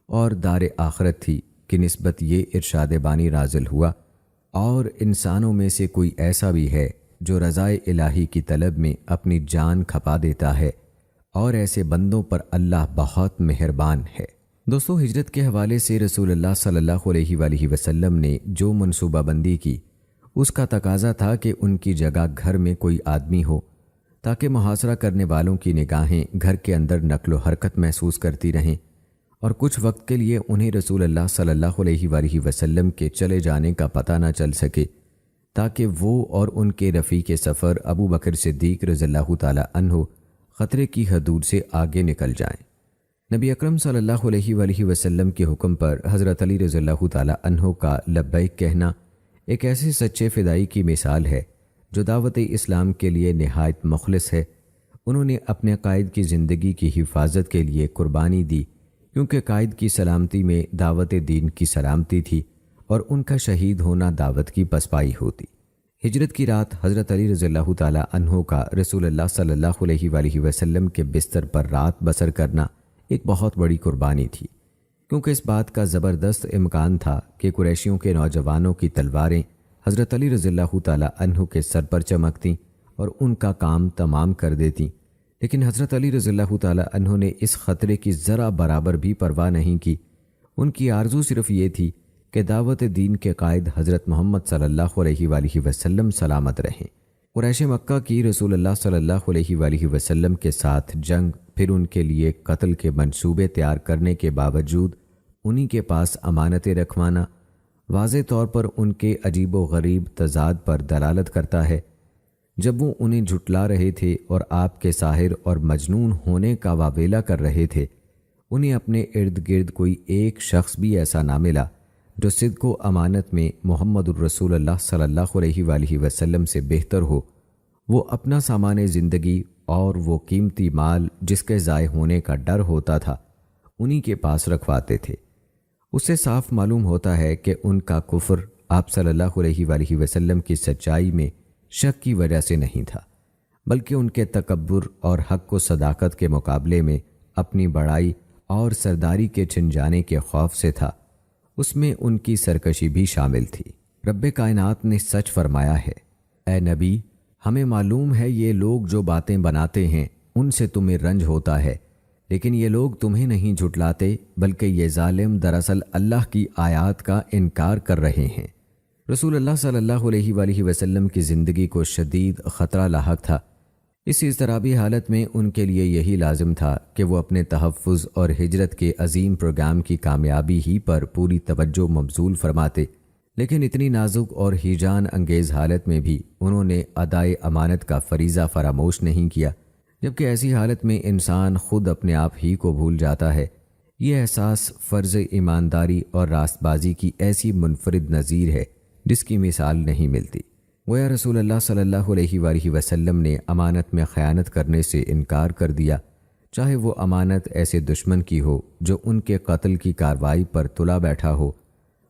اور دار آخرت تھی کہ نسبت یہ ارشاد بانی نازل ہوا، اور انسانوں میں سے کوئی ایسا بھی ہے جو رضائے الہی کی طلب میں اپنی جان کھپا دیتا ہے اور ایسے بندوں پر اللہ بہت مہربان ہے۔ دوستو، ہجرت کے حوالے سے رسول اللہ صلی اللہ علیہ وآلہ وسلم نے جو منصوبہ بندی کی، اس کا تقاضا تھا کہ ان کی جگہ گھر میں کوئی آدمی ہو تاکہ محاصرہ کرنے والوں کی نگاہیں گھر کے اندر نقل و حرکت محسوس کرتی رہیں اور کچھ وقت کے لیے انہیں رسول اللہ صلی اللہ علیہ وآلہ وسلم کے چلے جانے کا پتہ نہ چل سکے، تاکہ وہ اور ان کے رفیق سفر ابو بکر صدیق رضی اللہ تعالی عنہ خطرے کی حدود سے آگے نکل جائیں۔ نبی اکرم صلی اللہ علیہ وآلہ وسلم کے حکم پر حضرت علی رضی اللہ تعالی عنہ کا لبیک کہنا ایک ایسے سچے فدائی کی مثال ہے جو دعوت اسلام کے لیے نہایت مخلص ہے۔ انہوں نے اپنے قائد کی زندگی کی حفاظت کے لیے قربانی دی، کیونکہ قائد کی سلامتی میں دعوت دین کی سلامتی تھی اور ان کا شہید ہونا دعوت کی پسپائی ہوتی۔ ہجرت کی رات حضرت علی رضی اللہ تعالی عنہ کا رسول اللہ صلی اللہ علیہ وآلہ وسلم کے بستر پر رات بسر کرنا ایک بہت بڑی قربانی تھی، کیونکہ اس بات کا زبردست امکان تھا کہ قریشیوں کے نوجوانوں کی تلواریں حضرت علی رضی اللہ تعالی عنہ کے سر پر چمکتیں اور ان کا کام تمام کر دیتیں، لیکن حضرت علی رضی اللہ تعالی عنہ نے اس خطرے کی ذرا برابر بھی پرواہ نہیں کی۔ ان کی آرزو صرف یہ تھی کہ دعوت دین کے قائد حضرت محمد صلی اللہ علیہ وآلہ وسلم سلامت رہیں۔ قریش مکہ کی رسول اللہ صلی اللہ علیہ وآلہ وسلم کے ساتھ جنگ، پھر ان کے لیے قتل کے منصوبے تیار کرنے کے باوجود انہی کے پاس امانتیں رکھوانا واضح طور پر ان کے عجیب و غریب تضاد پر دلالت کرتا ہے۔ جب وہ انہیں جھٹلا رہے تھے اور آپ کے ساحر اور مجنون ہونے کا واویلا کر رہے تھے، انہیں اپنے ارد گرد کوئی ایک شخص بھی ایسا نہ ملا جو صدق و امانت میں محمد الرسول اللہ صلی اللہ علیہ وآلہ وسلم سے بہتر ہو۔ وہ اپنا سامان زندگی اور وہ قیمتی مال جس کے ضائع ہونے کا ڈر ہوتا تھا انہی کے پاس رکھواتے تھے۔ اس سے صاف معلوم ہوتا ہے کہ ان کا کفر آپ صلی اللہ علیہ وآلہ وسلم کی سچائی میں شک کی وجہ سے نہیں تھا، بلکہ ان کے تکبر اور حق و صداقت کے مقابلے میں اپنی بڑائی اور سرداری کے چھن جانے کے خوف سے تھا۔ اس میں ان کی سرکشی بھی شامل تھی۔ رب کائنات نے سچ فرمایا ہے، اے نبی، ہمیں معلوم ہے یہ لوگ جو باتیں بناتے ہیں ان سے تمہیں رنج ہوتا ہے، لیکن یہ لوگ تمہیں نہیں جھٹلاتے بلکہ یہ ظالم دراصل اللہ کی آیات کا انکار کر رہے ہیں۔ رسول اللہ صلی اللہ علیہ وآلہ وسلم کی زندگی کو شدید خطرہ لاحق تھا۔ اس اضطرابی حالت میں ان کے لیے یہی لازم تھا کہ وہ اپنے تحفظ اور ہجرت کے عظیم پروگرام کی کامیابی ہی پر پوری توجہ مبذول فرماتے، لیکن اتنی نازک اور ہیجان انگیز حالت میں بھی انہوں نے ادائے امانت کا فریضہ فراموش نہیں کیا، جبکہ ایسی حالت میں انسان خود اپنے آپ ہی کو بھول جاتا ہے۔ یہ احساس فرض ایمانداری اور راست بازی کی ایسی منفرد نظیر ہے جس کی مثال نہیں ملتی۔ گویا رسول اللہ صلی اللہ علیہ وآلہ وسلم نے امانت میں خیانت کرنے سے انکار کر دیا، چاہے وہ امانت ایسے دشمن کی ہو جو ان کے قتل کی کارروائی پر تلا بیٹھا ہو۔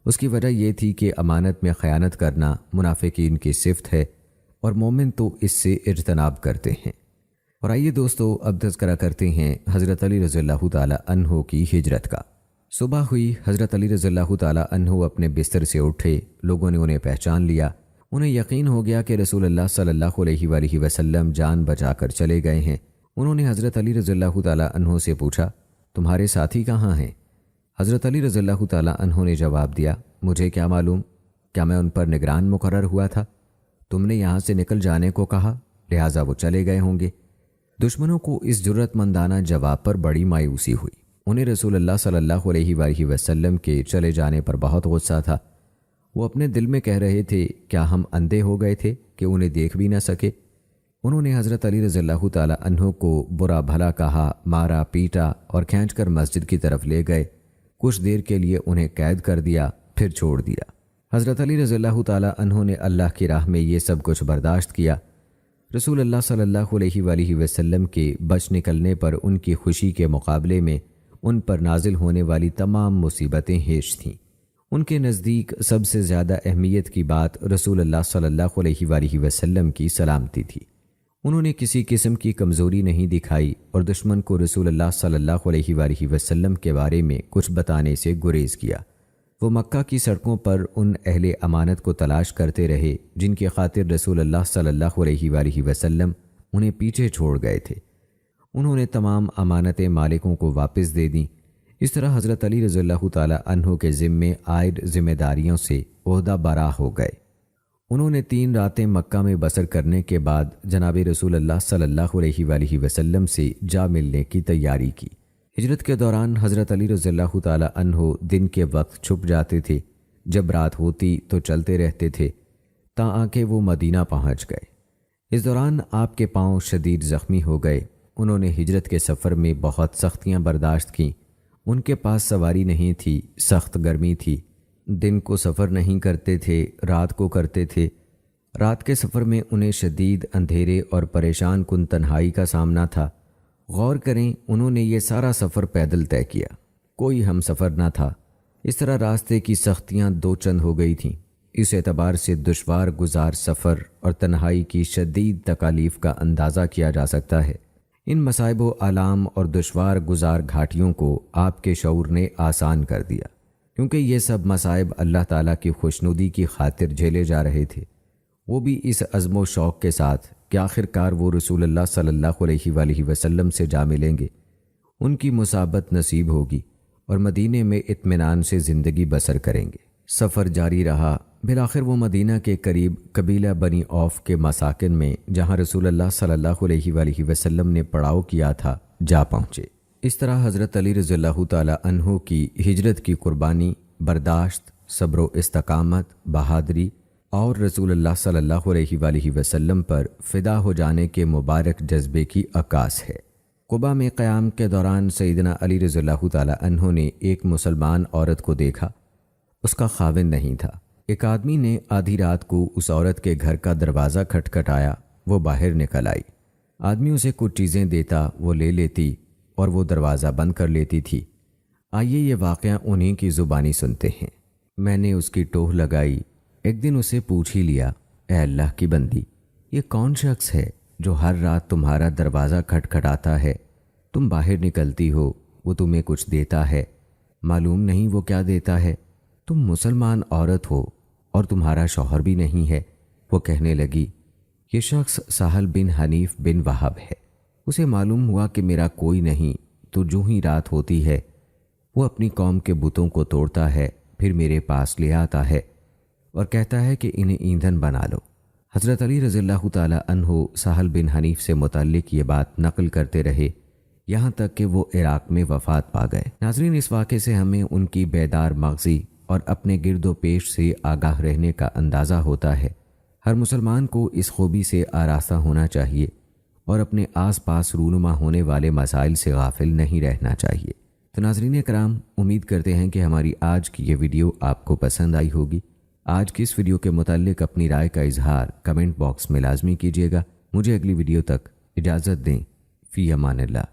اس کی وجہ یہ تھی کہ امانت میں خیانت کرنا منافقین کی صفت ہے اور مومن تو اس سے اجتناب کرتے ہیں۔ اور آئیے دوستو، اب تذکرہ کرتے ہیں حضرت علی رضی اللہ تعالی عنہ کی ہجرت کا۔ صبح ہوئی، حضرت علی رضی اللہ تعالی عنہ اپنے بستر سے اٹھے، لوگوں نے انہیں پہچان لیا۔ انہیں یقین ہو گیا کہ رسول اللہ صلی اللہ علیہ وآلہ وسلم جان بچا کر چلے گئے ہیں۔ انہوں نے حضرت علی رضی اللہ تعالی عنہ سے پوچھا، تمہارے ساتھی کہاں ہیں؟ حضرت علی رضی اللہ تعالی عنہ نے جواب دیا، مجھے کیا معلوم، کیا میں ان پر نگران مقرر ہوا تھا؟ تم نے یہاں سے نکل جانے کو کہا، لہٰذا وہ چلے گئے ہوں گے۔ دشمنوں کو اس جرأت مندانہ جواب پر بڑی مایوسی ہوئی۔ انہیں رسول اللہ صلی اللہ علیہ وآلہ وسلم کے چلے جانے پر بہت غصہ تھا۔ وہ اپنے دل میں کہہ رہے تھے، کیا ہم اندھے ہو گئے تھے کہ انہیں دیکھ بھی نہ سکے؟ انہوں نے حضرت علی رضی اللہ تعالی عنہ کو برا بھلا کہا، مارا پیٹا اور کھینچ کر مسجد کی طرف لے گئے۔ کچھ دیر کے لیے انہیں قید کر دیا، پھر چھوڑ دیا۔ حضرت علی رضی اللہ تعالی عنہ نے اللہ کی راہ میں یہ سب کچھ برداشت کیا۔ رسول اللہ صلی اللہ علیہ وآلہ وسلم کے بچ نکلنے پر ان کی خوشی کے مقابلے میں ان پر نازل ہونے والی تمام مصیبتیں ہیش تھیں۔ ان کے نزدیک سب سے زیادہ اہمیت کی بات رسول اللہ صلی اللہ علیہ وآلہ وسلم کی سلامتی تھی۔ انہوں نے کسی قسم کی کمزوری نہیں دکھائی اور دشمن کو رسول اللہ صلی اللہ علیہ وآلہ وسلم کے بارے میں کچھ بتانے سے گریز کیا۔ وہ مکہ کی سڑکوں پر ان اہل امانت کو تلاش کرتے رہے جن کی خاطر رسول اللہ صلی اللہ علیہ وآلہ وسلم انہیں پیچھے چھوڑ گئے تھے۔ انہوں نے تمام امانتیں مالکوں کو واپس دے دیں۔ اس طرح حضرت علی رضی اللہ تعالی عنہ کے ذمے عائد ذمہ داریوں سے عہدہ برا ہو گئے۔ انہوں نے 3 راتیں مکہ میں بسر کرنے کے بعد جناب رسول اللہ صلی اللہ علیہ وآلہ وسلم سے جا ملنے کی تیاری کی۔ ہجرت کے دوران حضرت علی رضی اللہ تعالی عنہ دن کے وقت چھپ جاتے تھے، جب رات ہوتی تو چلتے رہتے تھے تاں کہ وہ مدینہ پہنچ گئے۔ اس دوران آپ کے پاؤں شدید زخمی ہو گئے۔ انہوں نے ہجرت کے سفر میں بہت سختیاں برداشت کیں۔ ان کے پاس سواری نہیں تھی، سخت گرمی تھی، دن کو سفر نہیں کرتے تھے، رات کو کرتے تھے۔ رات کے سفر میں انہیں شدید اندھیرے اور پریشان کن تنہائی کا سامنا تھا۔ غور کریں، انہوں نے یہ سارا سفر پیدل طے کیا، کوئی ہم سفر نہ تھا۔ اس طرح راستے کی سختیاں 2 چند ہو گئی تھیں۔ اس اعتبار سے دشوار گزار سفر اور تنہائی کی شدید تکالیف کا اندازہ کیا جا سکتا ہے۔ ان مصائب و آلام اور دشوار گزار گھاٹیوں کو آپ کے شعور نے آسان کر دیا، کیونکہ یہ سب مصائب اللہ تعالیٰ کی خوشنودی کی خاطر جھیلے جا رہے تھے، وہ بھی اس عزم و شوق کے ساتھ کہ آخر کار وہ رسول اللہ صلی اللہ علیہ وآلہ وسلم سے جا ملیں گے، ان کی مصابت نصیب ہوگی اور مدینے میں اطمینان سے زندگی بسر کریں گے۔ سفر جاری رہا۔ بالآخر وہ مدینہ کے قریب قبیلہ بنی اوف کے مساکن میں، جہاں رسول اللہ صلی اللہ علیہ وآلہ وسلم نے پڑاؤ کیا تھا، جا پہنچے۔ اس طرح حضرت علی رضی اللہ تعالی عنہ کی ہجرت کی قربانی، برداشت، صبر و استقامت، بہادری اور رسول اللہ صلی اللہ علیہ وآلہ وسلم پر فدا ہو جانے کے مبارک جذبے کی عکاس ہے۔ قباء میں قیام کے دوران سیدنا علی رضی اللہ تعالی عنہ نے ایک مسلمان عورت کو دیکھا۔ اس کا خاوند نہیں تھا۔ ایک آدمی نے آدھی رات کو اس عورت کے گھر کا دروازہ کھٹکھٹایا، وہ باہر نکل آئی۔ آدمی اسے کچھ چیزیں دیتا، وہ لے لیتی اور وہ دروازہ بند کر لیتی تھی۔ آئیے یہ واقعہ انہیں کی زبانی سنتے ہیں۔ میں نے اس کی ٹوہ لگائی۔ ایک دن اسے پوچھ ہی لیا، اے اللہ کی بندی، یہ کون شخص ہے جو ہر رات تمہارا دروازہ کھٹکھٹاتا ہے؟ تم باہر نکلتی ہو، وہ تمہیں کچھ دیتا ہے، معلوم نہیں وہ کیا دیتا ہے۔ تم مسلمان عورت ہو اور تمہارا شوہر بھی نہیں ہے۔ وہ کہنے لگی، یہ شخص سہل بن حنیف بن وہب ہے۔ اسے معلوم ہوا کہ میرا کوئی نہیں، تو جو ہی رات ہوتی ہے وہ اپنی قوم کے بتوں کو توڑتا ہے، پھر میرے پاس لے آتا ہے اور کہتا ہے کہ انہیں ایندھن بنا لو۔ حضرت علی رضی اللہ تعالی عنہ سہل بن حنیف سے متعلق یہ بات نقل کرتے رہے، یہاں تک کہ وہ عراق میں وفات پا گئے۔ ناظرین، اس واقعے سے ہمیں ان کی بیدار مغزی اور اپنے گرد و پیش سے آگاہ رہنے کا اندازہ ہوتا ہے۔ ہر مسلمان کو اس خوبی سے آراستہ ہونا چاہیے اور اپنے آس پاس رونما ہونے والے مسائل سے غافل نہیں رہنا چاہیے۔ تو ناظرین کرام، امید کرتے ہیں کہ ہماری آج کی یہ ویڈیو آپ کو پسند آئی ہوگی۔ آج کی اس ویڈیو کے متعلق اپنی رائے کا اظہار کمنٹ باکس میں لازمی کیجیے گا۔ مجھے اگلی ویڈیو تک اجازت دیں۔ فی امان اللہ۔